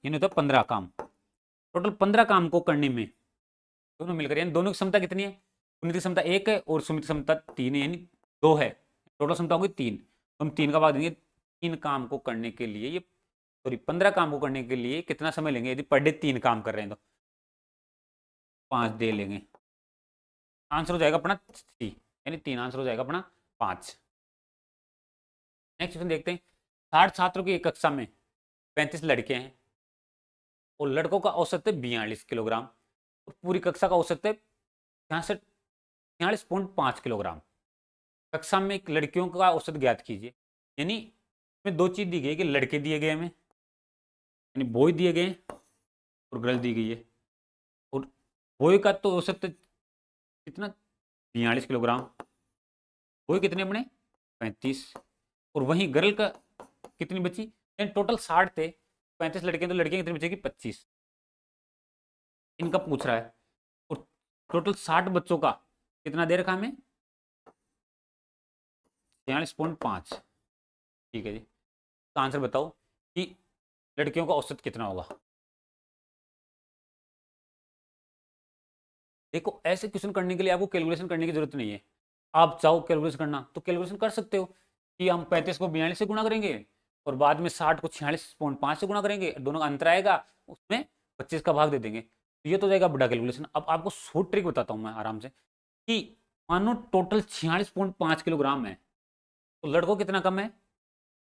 यानी होता है 15 काम। टोटल 15 काम को करने में दोनों मिलकर, यानी दोनों की क्षमता कितनी है, पुनीत की क्षमता 1 है और सुमित की क्षमता 3 है, यानी 2 है, टोटल क्षमता होगी 3, तो हम 3 का भाग देंगे। 3 काम को करने के लिए ये, सॉरी 15 काम को करने के लिए कितना समय लेंगे, यदि पर डे 3 काम कर रहे हैं तो 5 डे लेंगे। आंसर हो जाएगा अपना 3, यानी 3 आंसर हो जाएगा अपना 5। नेक्स्ट क्वेश्चन देखते हैं। 60 छात्रों की एक कक्षा में 35 लड़के हैं और लड़कों का औसत है 42 किलोग्राम और पूरी कक्षा का औसत है 46.5 किलोग्राम। कक्षा में एक लड़कियों का औसत ज्ञात कीजिए। यानी इसमें 2 चीज दी गई है कि लड़के दिए गए हमें, यानी बॉय दिए गए और गर्ल दी गई है, और बॉय का तो औसत कितना 42 किलोग्राम, बॉय कितने अपने 35, और वहीं गर्ल का कितनी बची, यानी टोटल 60 थे, 35 लड़के तो लड़कियां कितनी बचेगी 25, इनका पूछ रहा है। और टोटल 60 बच्चों का कितना दे रखा हमें 46.5। ठीक है जी, तो आंसर बताओ कि लड़कियों का औसत कितना होगा। देखो ऐसे क्वेश्चन करने के लिए आपको कैलकुलेशन करने की जरूरत नहीं है, आप चाहो कैलकुलेशन करना तो कैलकुलेशन कर सकते हो कि हम 35 को 42 से गुणा करेंगे और बाद में 60 को 46.5 से गुणा करेंगे, दोनों का अंतर आएगा, उसमें 25 का भाग दे देंगे, तो ये तो जाएगा बड़ा कैलकुलेशन। अब आपको शॉर्ट ट्रिक बताता हूँ मैं आराम से, कि मानो टोटल 46.5 किलोग्राम है तो लड़कों कितना कम है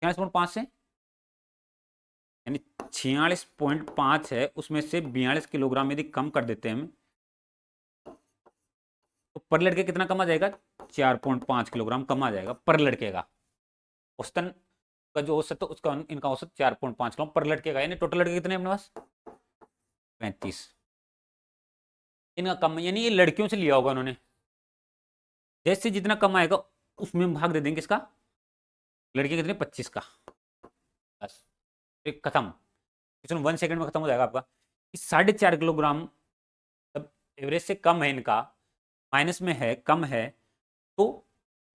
46.5 से, यानी 46.5 है उसमें से 42 किलोग्राम यदि कम कर देते हैं हम, तो पर लड़के कितना कम आ जाएगा 4.5 किलोग्राम कम आ जाएगा पर लड़के का। औसतन का जो औसत है उसका इनका औसत 4.5 किलो पर लड़के का, यानी टोटल लड़के कितने अपने पास 35, इनका कम, यानी ये लड़कियों से लिया होगा उन्होंने, जैसे जितना कम आएगा उसमें भाग दे देंगे इसका, लड़के कितने 25 का, बस फिर खत्म। क्वेश्चन 1 सेकंड में खत्म हो जाएगा आपका। 4.5 किलोग्राम जब एवरेज से कम है, इनका माइनस में है, कम है, तो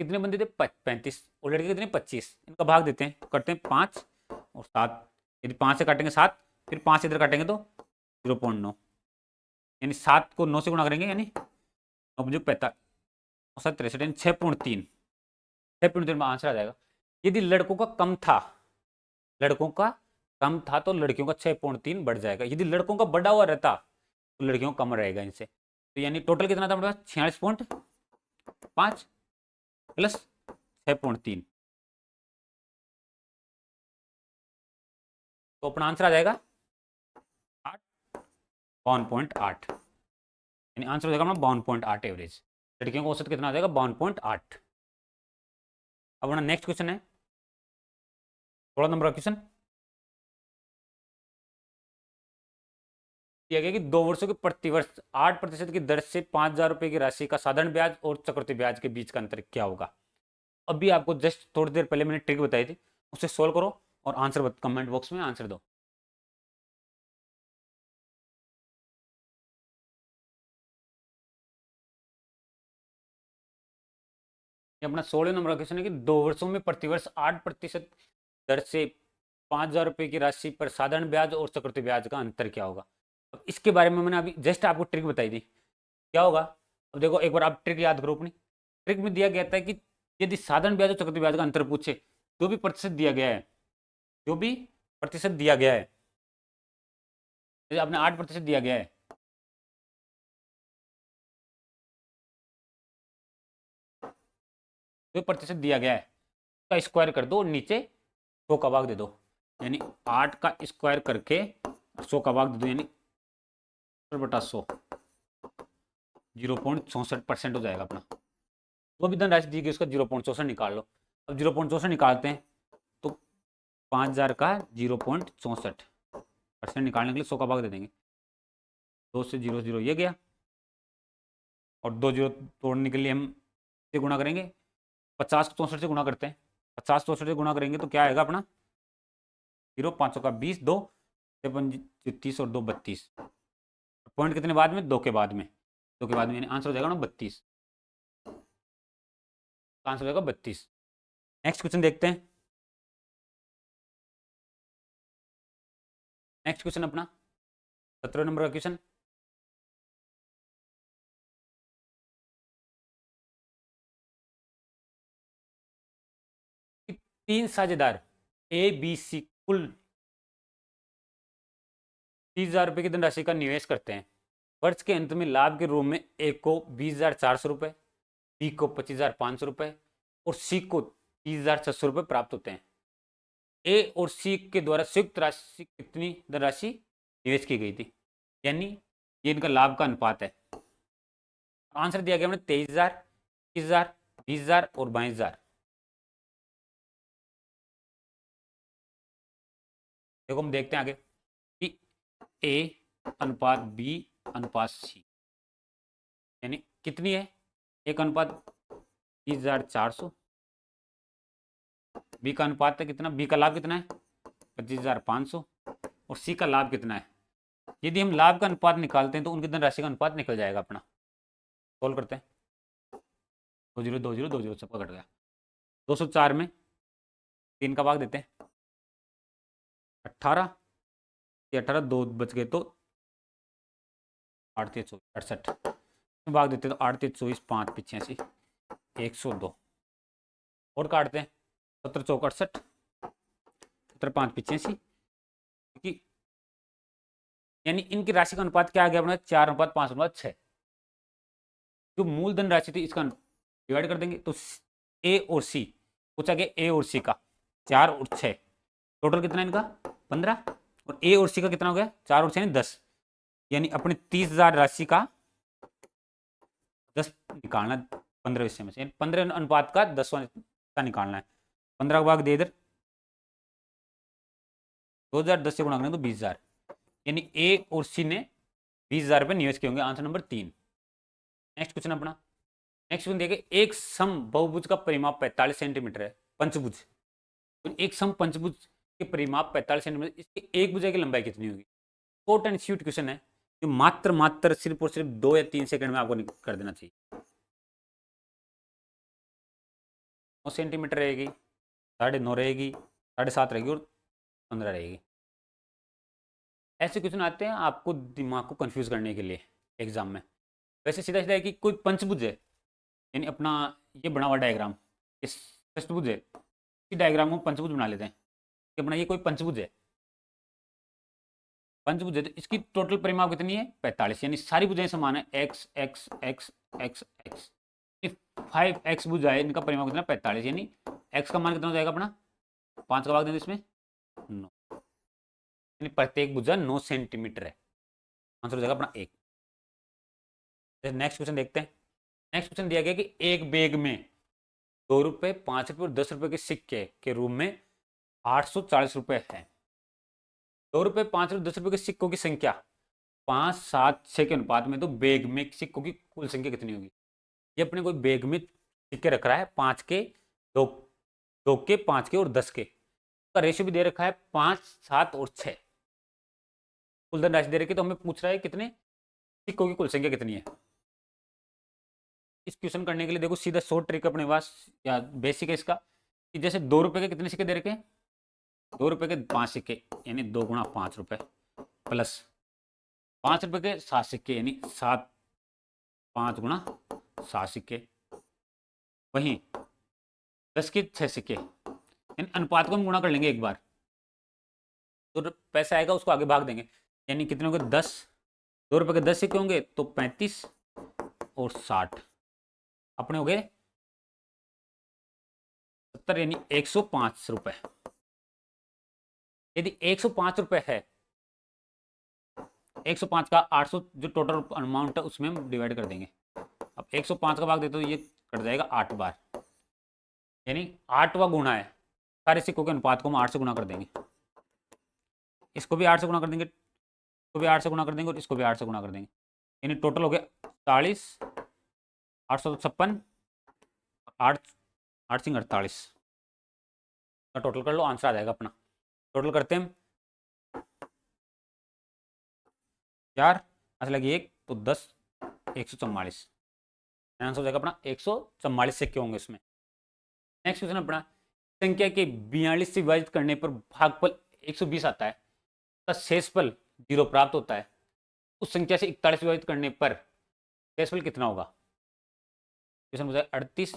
कितने बंदे थे 35 और लड़के कितने 25, इनका भाग देते हैं, करते हैं 5 और 7, यदि 5 से काटेंगे 7, फिर 5 इधर काटेंगे तो 0.9, यानी 7 को 9 से गुणा करेंगे, यानी 9×5 63, यानी 6.3, 6.3 में आंसर आ जाएगा। यदि लड़कों का कम था, लड़कों का कम था तो लड़कियों का 6.3 बढ़ जाएगा, यदि लड़कों का बढ़ा हुआ रहता तो लड़कियों का कम रहेगा इनसे, तो यानी टोटल कितना था हमारे पास 46.5 प्लस 6.3, तो अपना आंसर आ जाएगा 52.8, यानी आंसर हो जाएगा अपना 52.8 एवरेज। लड़कियों का औसत कितना आ जाएगा 52.8। अब अपना नेक्स्ट क्वेश्चन है 16 नंबर का क्वेश्चन, दिया गया कि 2 वर्षों के प्रतिवर्ष 8% की दर से 5,000 रुपए की राशि का साधारण ब्याज और चक्रवृद्धि ब्याज के बीच का अंतर क्या होगा। अभी आपको जस्ट थोड़ी देर पहले मैंने ट्रिक बताई थी, उसे सोल्व करो और आंसर कमेंट बॉक्स में आंसर दो। ये अपना 16 नंबर का क्वेश्चन है कि 2 वर्षों में प्रतिवर्ष 8% दर से 5,000 रुपए की राशि पर साधारण ब्याज और चक्रवृद्धि ब्याज का अंतर क्या होगा। अब इसके बारे में मैंने अभी जस्ट आपको ट्रिक बताई थी, क्या होगा। अब देखो एक बार आप ट्रिक याद करो अपनी, ट्रिक में दिया गया था कि यदि साधारण ब्याज और चक्रवृद्धि ब्याज का अंतर पूछे जो भी प्रतिशत दिया गया है, जो भी प्रतिशत दिया गया है, जैसे आपने 8% दिया गया है, जो प्रतिशत दिया गया है उसका स्क्वायर कर दो और नीचे 100 का भाग दे दो, यानी 8 का स्क्वायर करके 100 का भाग दे दो, यानी 100/100 0.64% हो जाएगा अपना। वो भी धनराशि दी गई उसका 0.64 निकाल लो। अब 0.64 निकालते हैं तो 5000 का 0.64% निकालने के लिए 100 का भाग दे देंगे, 2 से 0 0 ये गया, और 2 0 तोड़ने के लिए हम से गुणा करेंगे, 50 को 64 से गुणा करते हैं, 50 64 से गुणा करेंगे तो क्या आएगा अपना 0, 500 का 20, 2 से 30 और 2 32, पॉइंट कितने बाद में, 2 के बाद में, 2 के बाद में, यानी आंसर हो जाएगा ना 32, आंसर हो जाएगा 32। नेक्स्ट क्वेश्चन देखते हैं। नेक्स्ट क्वेश्चन अपना 17 नंबर का क्वेश्चन, तीन साझेदार ए बी सी कुल 30,000 रुपये की धनराशि का निवेश करते हैं। वर्ष के अंत में लाभ के रूप में ए को 20,400 रुपये, बी को 25,500 रुपये और सी को 30,600 रुपये प्राप्त होते हैं। ए और सी के द्वारा संयुक्त राशि कितनी धनराशि निवेश की गई थी, यानी ये इनका लाभ का अनुपात है। आंसर दिया गया हमने 23,000, 21,000, 20,000 और 22,000। देखो हम देखते हैं आगे कि ए अनुपात बी अनुपात सी यानी कितनी है, एक अनुपात 30,400, बी का अनुपात है कितना, बी का लाभ कितना है 25,500 और सी का लाभ कितना है। यदि हम लाभ का अनुपात निकालते हैं तो उनकी धनराशि का अनुपात निकल जाएगा अपना। सोल्व करते हैं, 2 0 2 0 2 0 सबका कट गया, 204 में 3 का भाग देते हैं, 18 ये 18 2 बच गए तो 8 3 24 68 भाग देते हैं तो 8 3 24 5 85 102 और काटते हैं, 17 चौक 68 17 5 85, यानी इनकी राशि का अनुपात क्या आ गया अपना 4:5:6। जो मूलधन राशि थी इसका डिवाइड कर देंगे तो ए और सी पूछा गया, ए और सी का 4 और 6 टोटल कितना इनका 15, और ए और सी का कितना हो गया 4 और 6 10, यानी अपने 30,000 राशि का 10 निकालना 15 हिस्से में से, 15 अनुपात का 10वां हिस्सा निकालना है। 15 का भाग दे इधर 2010 से गुणा करें तो 20,000, यानी ए और सी ने 20,000 रुपये निवेश किए होंगे, आंसर नंबर 3। नेक्स्ट क्वेश्चन अपना, नेक्स्ट क्वेश्चन देखिए, एक सम बहुभुज का परिमाप 45 सेंटीमीटर है, पंचभुज, तो एक सम पंचभुज के परिमाप 45 सेंटीमीटर, इसकी एक भुजा की लंबाई कितनी होगी। शॉर्ट एंड स्वीट क्वेश्चन है जो मात्र सिर्फ और सिर्फ 2 या 3 सेकंड में आपको कर देना चाहिए। 9 सेंटीमीटर रहेगी, 9.5 रहेगी, 7.5 रहेगी और 15 रहेगी। ऐसे क्वेश्चन आते हैं आपको दिमाग को कंफ्यूज करने के लिए एग्जाम में। वैसे सीधा सीधा है कि कोई पंचभुज है, यानी अपना ये बना हुआ डायग्राम इस षष्ठभुज है, इस डायग्राम को पंचभुज बना लेते हैं कि अपना ये कोई पंचभुज है, पंचभुज है तो इसकी टोटल परिमाप कितनी है 45, यानी सारी भुजाएं समान है, x x x x x, 5x भुजा है, इनका परिमाप कितना 45, यानी x का मान कितना हो जाएगा अपना 5 का भाग देंगे इसमें 9, यानी प्रत्येक भुजा 9 सेंटीमीटर है, आंसर हो जाएगा अपना 1। नेक्स्ट क्वेश्चन देखते हैं। नेक्स्ट क्वेश्चन दिया गया कि एक बैग में 2 रुपये 5 रुपये और 10 रुपये के सिक्के के रूप में 840 रुपये है। 2 रुपये 5 रुपये 10 रुपये के सिक्कों की संख्या 5 7 6 के अनुपात में, तो बैग में सिक्कों की कुल संख्या कितनी होगी। ये अपने कोई बैग में सिक्के रख रहा है 5 के 2 2 के 5 के और 10 के, का रेशियो भी दे रखा है 5 7 और 6, कुल धन राशि दे रखी है, तो हमें पूछ रहा है कितने सिक्कों की कुल संख्या कितनी है। इस क्वेश्चन करने के लिए देखो सीधा शॉर्ट ट्रिक अपने पास या बेसिक है इसका, कि जैसे 2 रुपये के कितने सिक्के दे रखे हैं, 2 रुपये के 5 सिक्के यानी 2 गुणा 5 रुपये, प्लस 5 रुपये के 7 सिक्के यानी 7 5 गुणा 7 सिक्के, वहीं 10 के 6 सिक्के यानी अनुपात को हम गुणा कर लेंगे एक बार, तो पैसा आएगा उसको आगे भाग देंगे। यानी कितने होंगे 10, 2 रुपए के 10 सिक्के होंगे तो 35 और 60 अपने हो गए 70, यानी 105 रुपए। यदि 105 रुपए है, 105 का 800 जो टोटल अमाउंट है उसमें हम डिवाइड कर देंगे। अब 105 का भाग देते तो ये कट जाएगा 8 बार, यानी 8वां गुणा है। सारे सिक्कों के अनुपात को हम 8 से गुणा कर देंगे, इसको भी 8 से गुणा कर देंगे, इसको भी 8 से गुणा कर देंगे और इसको भी 8 से गुणा कर देंगे। यानी टोटल हो गया 40, 856, 8 का टोटल कर लो, आंसर आ जाएगा अपना। टोटल करते हैं हम 4 ऐसा लगी 1 तो 10, 144 आंसर हो जाएगा अपना। 144 सिक्के होंगे इसमें। नेक्स्ट क्वेश्चन अपना, संख्या के 42 से विभाजित करने पर भागफल 120 आता है तथा शेषफल 0 प्राप्त होता है। उस संख्या से 41 विभाजित करने पर शेषफल कितना होगा? क्वेश्चन हो जाएगा 38,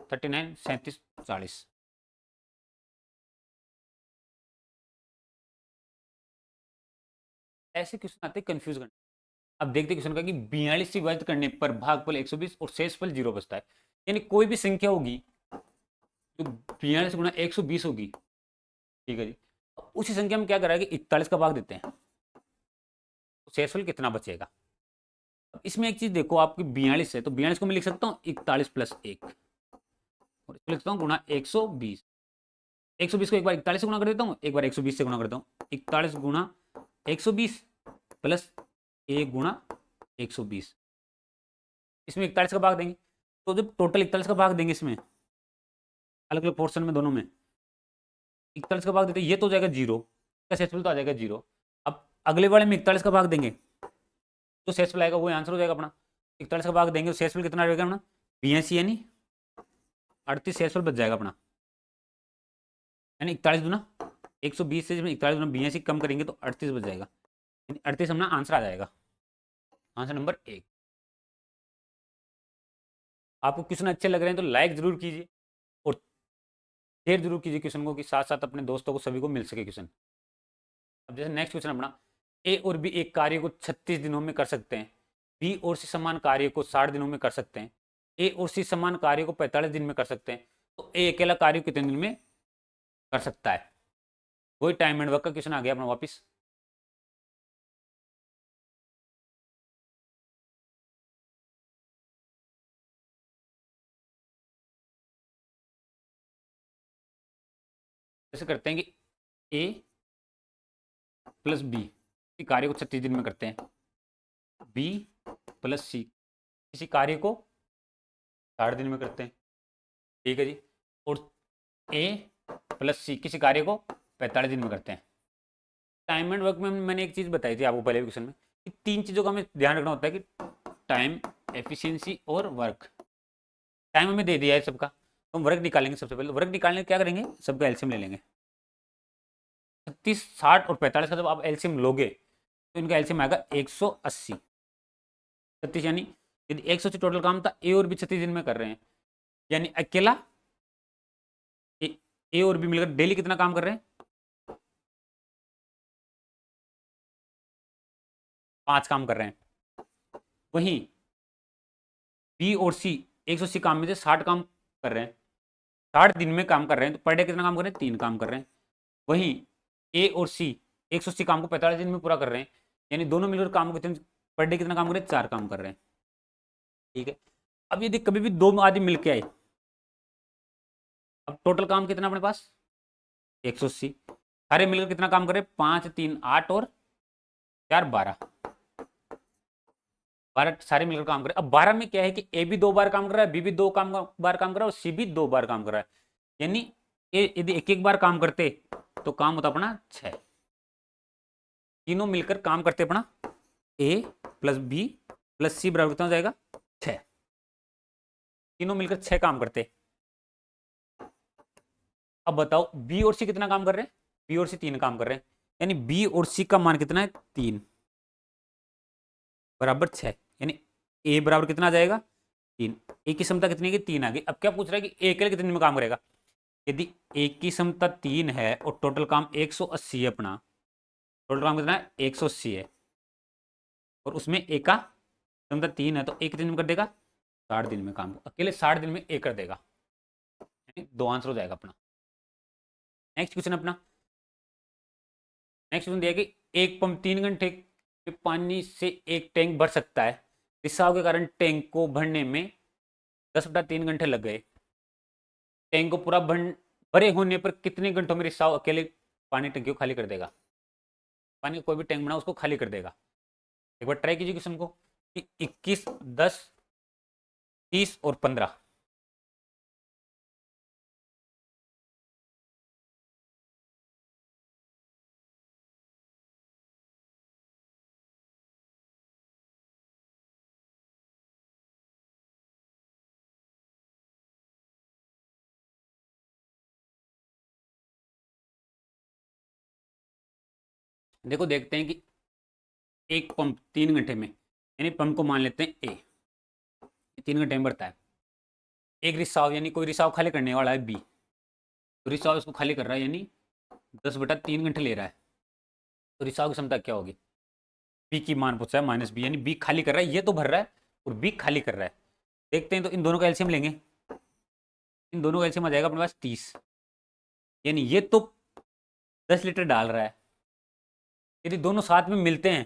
39, 37, 40। ऐसे क्वेश्चन आते हैं कंफ्यूज करने। अब देखते क्वेश्चन का कि 42 से विभाजित करने पर भागफल 120 और शेषफल 0 बचता है। यानी कोई भी संख्या होगी जो 42 गुणा 120 होगी, ठीक है जी, उसी संख्या में क्या कराएंगे 41 का भाग देते हैं तो शेषफल कितना बचेगा। अब इसमें एक चीज देखो, आपकी 42 है तो 42 को मैं लिख सकता हूँ 41 प्लस 1 और इसको लिखता हूँ गुणा 120। 120 को एक बार 41 से गुणा कर देता हूँ, एक बार 120 से गुणा करता हूँ। 41 गुणा 120 प्लस 1 गुणा 120, इसमें 41 का भाग देंगे तो जब टोटल 41 का भाग देंगे इसमें अलग अलग पोर्शन में दोनों में 41 का भाग देते ये तो हो जाएगा 0, इसका शेषफल तो आ जाएगा 0। अब अगले वाले में 41 का भाग देंगे तो शेषफल आएगा, वो आंसर हो जाएगा अपना। 41 का भाग देंगे तो शेषफल कितना रहेगा अपना 82, यानी 38 शेषफल बच जाएगा अपना। यानी 41 गुना 120 से 41 गुना 82 कम करेंगे तो 38 बच जाएगा, यानी 38 अपना आंसर आ जाएगा, आंसर नंबर 1। आपको क्वेश्चन अच्छे लग रहे हैं तो लाइक जरूर कीजिए और शेयर जरूर कीजिए क्वेश्चन को, कि साथ साथ अपने दोस्तों को सभी को मिल सके क्वेश्चन। अब जैसे नेक्स्ट क्वेश्चन अपना, ए और बी एक कार्य को 36 दिनों में कर सकते हैं, बी और सी समान कार्य को 60 दिनों में कर सकते हैं, ए और सी समान कार्य को 45 दिन में कर सकते हैं, तो ए अकेला कार्य कितने दिन में कर सकता है? वही टाइम एंड वर्क का क्वेश्चन आ गया अपना वापिस। जैसे करते हैं कि ए प्लस बी किसी कार्य को 36 दिन में करते हैं, बी प्लस सी किसी कार्य को 60 दिन में करते हैं, ठीक है जी, और ए प्लस सी किसी कार्य को 45 दिन में करते हैं। टाइम एंड वर्क में मैंने एक चीज़ बताई थी आपको पहले क्वेश्चन में कि 3 चीज़ों का हमें ध्यान रखना होता है कि टाइम, एफिशिएंसी और वर्क। टाइम हमें दे दिया है सबका, तो हम वर्क निकालेंगे। सबसे पहले वर्क निकालने क्या करेंगे, सबका एलसीएम ले लेंगे। 36, 60 और 45 का जब आप एलसीएम लोगे तो इनका एलसीएम आएगा 180। 36 यानी यदि 180 टोटल काम था, ए और बी 36 दिन में कर रहे हैं, यानी अकेला ए और बी मिलकर डेली कितना काम कर रहे हैं 5 काम कर रहे हैं। वहीं बी और सी 180 काम में से 60 काम कर रहे हैं, 60 दिन में काम कर रहे हैं, तो पर डे कितना काम कर रहे हैं 3 काम कर रहे हैं। वहीं ए और सी 180 काम को 45 दिन में पूरा कर रहे हैं, यानी दोनों मिलकर काम कितने पर डे कितना काम कर रहे हैं 4 काम कर रहे हैं, ठीक है। अब यदि कभी भी 2 आदमी मिलके आए, अब टोटल काम कितना अपने पास 180, सारे मिलकर कितना काम कर रहे हैं 5, 3, 8 और 4, 12 सारे मिलकर काम कर रहे हैं। अब 12 में क्या है कि ए भी 2 बार काम कर रहा है, बी भी 2 बार काम कर रहा है और सी भी 2 बार काम कर रहा है, यानी यदि एक एक बार काम करते तो काम होता अपना 6। तीनों मिलकर काम करते अपना ए प्लस बी प्लस सी बराबर कितना हो जाएगा 6। तीनों मिलकर 6 काम करते। अब बताओ बी और सी कितना काम कर रहे हैं, बी और सी 3 काम कर रहे हैं, यानी बी और सी का मान कितना है 3 बराबर 6, यानी ए बराबर कितना आ जाएगा 3। ए की क्षमता कितनी है 3 आ गई। अब क्या पूछ रहा है कि ए के लिए कितने दिन में काम करेगा, यदि एक की क्षमता 3 है और टोटल काम 180 है, अपना टोटल काम कितना है 180 है, और उसमें एक का क्षमता 3 है, तो एक दिन में कर देगा 60 दिन में काम, अकेले 60 दिन में एक कर देगा, यानी 2 आंसर हो जाएगा अपना। नेक्स्ट क्वेश्चन अपना, नेक्स्ट क्वेश्चन दिया कि एक पंप 3 घंटे के पानी से एक टैंक भर सकता है, रिसाव के कारण टैंक को भरने में 10/3 घंटे लग गए। टैंक को पूरा भरे होने पर कितने घंटों में रिसाव अकेले पानी टंकी को खाली कर देगा? पानी का कोई भी टैंक बना उसको खाली कर देगा। एक बार ट्राई कीजिए क्वेश्चन को कि 21, 10, 30 और 15। देखो देखते हैं कि एक पंप 3 घंटे में, यानी पंप को मान लेते हैं ए, 3 घंटे में बढ़ता है। एक रिसाव यानी कोई रिसाव खाली करने वाला है बी, तो रिसाव इसको खाली कर रहा है, यानी 10/3 घंटे ले रहा है, तो रिसाव की क्षमता क्या होगी? बी की मान पूछा है -b, यानी बी खाली कर रहा है, ये तो भर रहा है और बी खाली कर रहा है। देखते हैं, तो इन दोनों का एलसीएम लेंगे, इन दोनों का एलसीएम आ जाएगा अपने पास 30, यानी ये तो 10 लीटर डाल रहा है, यदि दोनों साथ में मिलते हैं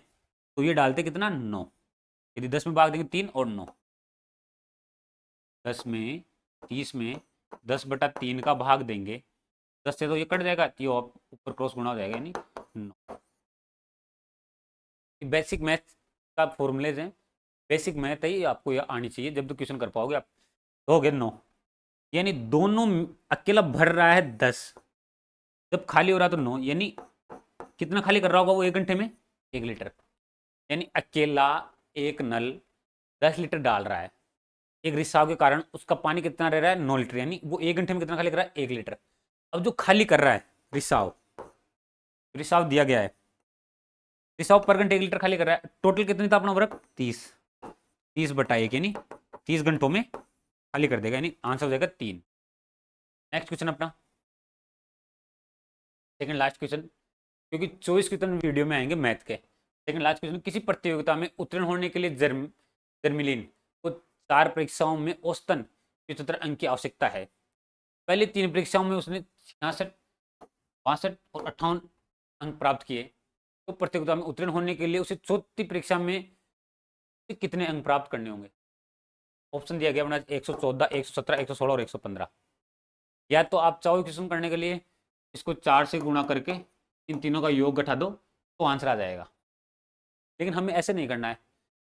तो ये डालते कितना 9, यदि 10 में भाग देंगे 3 और 9, 10 में 30 में 10/3 का भाग देंगे, 10 से तो ये कट जाएगा, ये ऊपर क्रॉस गुणा हो जाएगा, यानी 9। बेसिक मैथ का फॉर्मूलेज हैं, बेसिक मैथ है ये, आपको ये आनी चाहिए, जब तो क्वेश्चन कर पाओगे आप। तो हो गया 9, यानी दोनों अकेला भर रहा है 10, जब खाली हो रहा तो 9, यानी कितना खाली कर रहा होगा वो 1 घंटे में? 1 लीटर, यानी अकेला एक नल 10 लीटर डाल रहा है, एक रिसाव के कारण उसका पानी कितना रह रहा है 9 लीटर, यानी वो 1 घंटे में कितना खाली कर रहा है 1 लीटर। अब जो खाली कर रहा है रिसाव, रिसाव दिया गया है, रिसाव पर घंटे 1 लीटर खाली कर रहा है, टोटल कितनी था अपना वर्क 30, 30/1, यानी 30 घंटों में खाली कर देगा, यानी आंसर हो जाएगा 3। नेक्स्ट क्वेश्चन अपना सेकंड लास्ट क्वेश्चन, क्योंकि 24 क्वेश्चन वीडियो में आएंगे मैथ के। सेकंड लास्ट क्वेश्चन, किसी प्रतियोगिता में उत्तीर्ण होने के लिए जर्मिलीन को 4 परीक्षाओं में औसतन 75 अंक की आवश्यकता है। पहले 3 परीक्षाओं में उसने 66, 62 और 58 अंक प्राप्त किए, तो प्रतियोगिता में उत्तीर्ण होने के लिए उसे चौथी परीक्षा में कितने अंक प्राप्त करने होंगे? ऑप्शन दिया गया अपना 114, 117, 116 और 115। या तो आप चाहो क्वेश्चन करने के लिए इसको 4 से गुणा करके इन तीनों का योग घटा दो तो आंसर आ जाएगा, लेकिन हमें ऐसे नहीं करना है,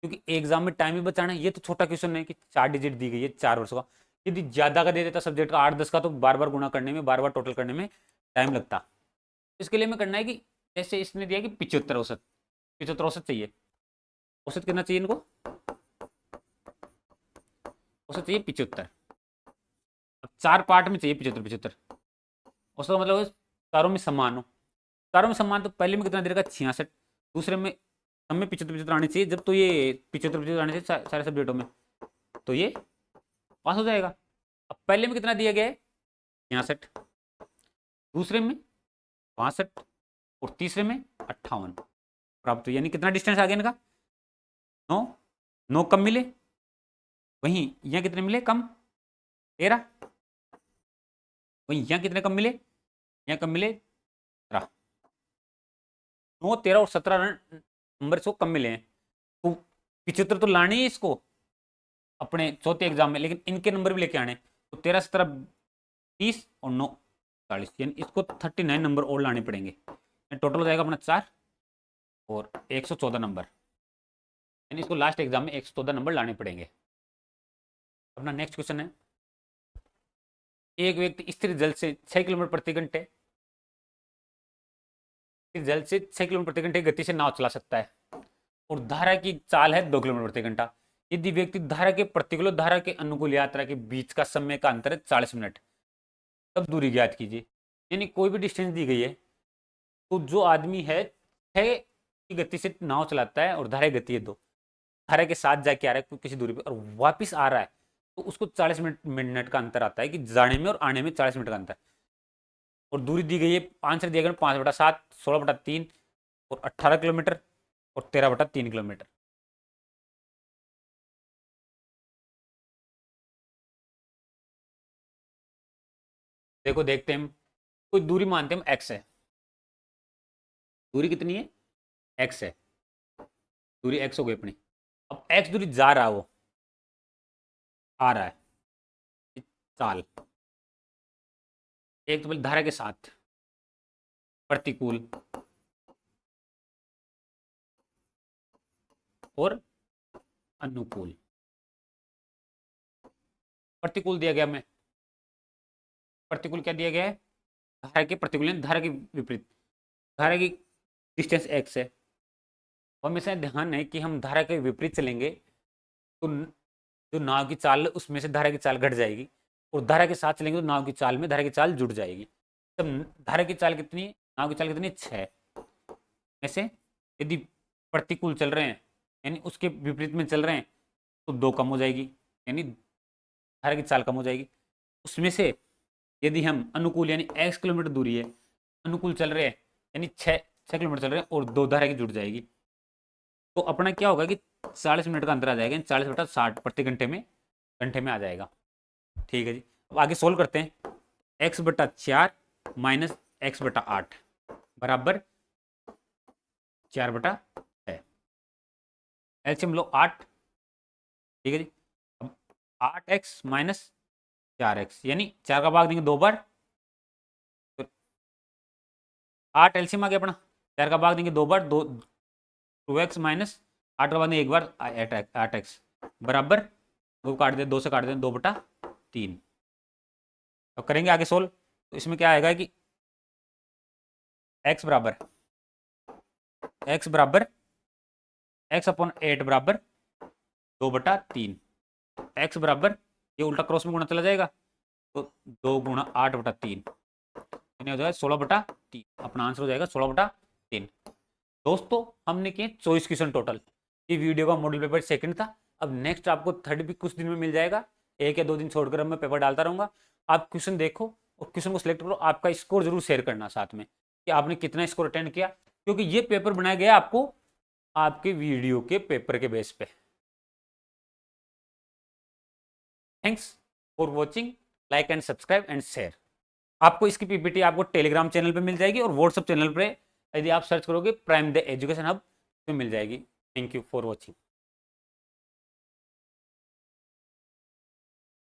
क्योंकि एग्जाम में टाइम भी बचाना है। ये तो छोटा क्वेश्चन है कि 4 डिजिट दी गई है 4 वर्षों का, यदि ज्यादा का दे देता सब्जेक्ट का 8-10 का, तो बार बार गुणा करने में, बार बार टोटल करने में टाइम लगता। इसके लिए हमें करना है कि जैसे इसने दिया कि 75 औसत, 75 औसत चाहिए, औसत कितना चाहिए इनको? औसत चाहिए 75। अब 4 पार्ट में चाहिए 75-75, औसत का मतलब चारों में समान हो, चारों में समान, तो पहले में कितना दे रखा 66, दूसरे में सब में 75-75 आने चाहिए, जब तो ये 75-75 आने चाहिए सारे सब्जेक्टों में, तो ये पास हो जाएगा। अब पहले में कितना दिया गया है 66, दूसरे में 62 और तीसरे में 58 प्राप्त, यानी कितना डिस्टेंस आ गया इनका 9, 9 कम मिले, वहीं यहाँ कितने मिले कम 13, वहीं यहाँ कितने कम मिले, यहाँ कम मिले 17, 9, 13 और 17 नंबर इसको कम मिले हैं, तो 75 तो लाने ही इसको अपने चौथे एग्जाम में, लेकिन इनके नंबर भी लेके आने, तो 13, 17, 30 और 9, 40, यानी इसको 39 नंबर और लाने पड़ेंगे, टोटल हो जाएगा अपना 4 और 114 नंबर, यानी इसको लास्ट एग्जाम में 114 नंबर लाने पड़ेंगे। अपना नेक्स्ट क्वेश्चन है, एक व्यक्ति स्थिर जल से 6 किलोमीटर प्रति घंटे, जल से 6 किलोमीटर प्रति घंटे गति से नाव चला सकता है, और धारा की चाल है 2 किलोमीटर प्रति घंटा। यदि व्यक्ति धारा के प्रतिकूल धारा के अनुकूल यात्रा के बीच का समय का अंतर है 40 मिनट, तब दूरी ज्ञात कीजिए। यानी कोई भी डिस्टेंस दी गई है, तो जो आदमी है 6 की गति से नाव चलाता है और धारा की गति है 2, धारा के साथ जाके आ रहा है किसी दूरी पर और वापिस आ रहा है, तो उसको 40 मिनट का अंतर आता है, कि जाने में और आने में 40 मिनट का अंतर। और दूरी दी गई है, आंसर दिया गया 5/7, 16/3 और 18 किलोमीटर और 13/3 किलोमीटर। देखो देखते हैं हम, कोई दूरी मानते हैं हम एक्स है, दूरी कितनी है, एक्स है, दूरी एक्स हो गई अपनी। अब एक्स दूरी जा रहा है, वो आ रहा है चाल, एक तो बोले धारा के साथ, प्रतिकूल और अनुकूल। प्रतिकूल दिया गया हमें, प्रतिकूल क्या दिया गया है, धारा के प्रतिकूल यानी धारा के विपरीत, धारा की डिस्टेंस एक्स है। और हमेशा ध्यान है कि हम धारा के विपरीत चलेंगे तो जो नाव की चाल है उसमें से धारा की चाल घट जाएगी, और धारा के साथ चलेंगे तो नाव की चाल में धारा की चाल जुड़ जाएगी। तब धारा की चाल कितनी है, नाव की चाल कितनी है, 6 में से यदि प्रतिकूल चल रहे हैं यानी उसके विपरीत में चल रहे हैं तो 2 कम हो जाएगी, यानी धारा की चाल कम हो जाएगी। उसमें से यदि हम अनुकूल यानी x किलोमीटर दूरी है, अनुकूल चल रहे हैं यानी 6 किलोमीटर चल रहे हैं और 2 धारा की जुड़ जाएगी, तो अपना क्या होगा कि 40 मिनट का अंतर आ जाएगा, 40/60 प्रति घंटे में आ जाएगा। ठीक है जी, अब आगे सोल्व करते हैं। x/4 माइनस x/8 बराबर 4/6। एलसीएम लो 8। ठीक है जी, अब 8x माइनस 4x यानी 4 का भाग देंगे 2 बार, तो 8 एलसीएम आ गया अपना, 4 का भाग देंगे 2 बार, 2x माइनस 8 का भाग देंगे 1 बार, 8x बराबर 2 काट दे, 2 से काट दें 2/3। अब करेंगे आगे सोल्व, तो इसमें क्या आएगा कि x बराबर x/8 बराबर 2/3, x बराबर ये उल्टा क्रॉस में गुणा चला जाएगा तो 2 गुणा 8/3 यानी हो जाएगा 16/3। अपना आंसर हो जाएगा 16/3। दोस्तों हमने किए 24 क्वेश्चन टोटल। ये वीडियो का मॉडल पेपर सेकंड था। अब नेक्स्ट आपको थर्ड भी कुछ दिन में मिल जाएगा, 1 या 2 दिन छोड़कर अब मैं पेपर डालता रहूंगा। आप क्वेश्चन देखो और क्वेश्चन को सिलेक्ट करो, आपका स्कोर जरूर शेयर करना साथ में कि आपने कितना स्कोर अटेंड किया, क्योंकि ये पेपर बनाया गया आपको आपके वीडियो के पेपर के बेस पे। Thanks for watching, like and subscribe and share. आपको इसकी पीपीटी आपको टेलीग्राम चैनल पे मिल जाएगी और व्हाट्सएप चैनल पे यदि आप सर्च करोगे प्राइम द एजुकेशन हब तो मिल जाएगी। Thank you for watching.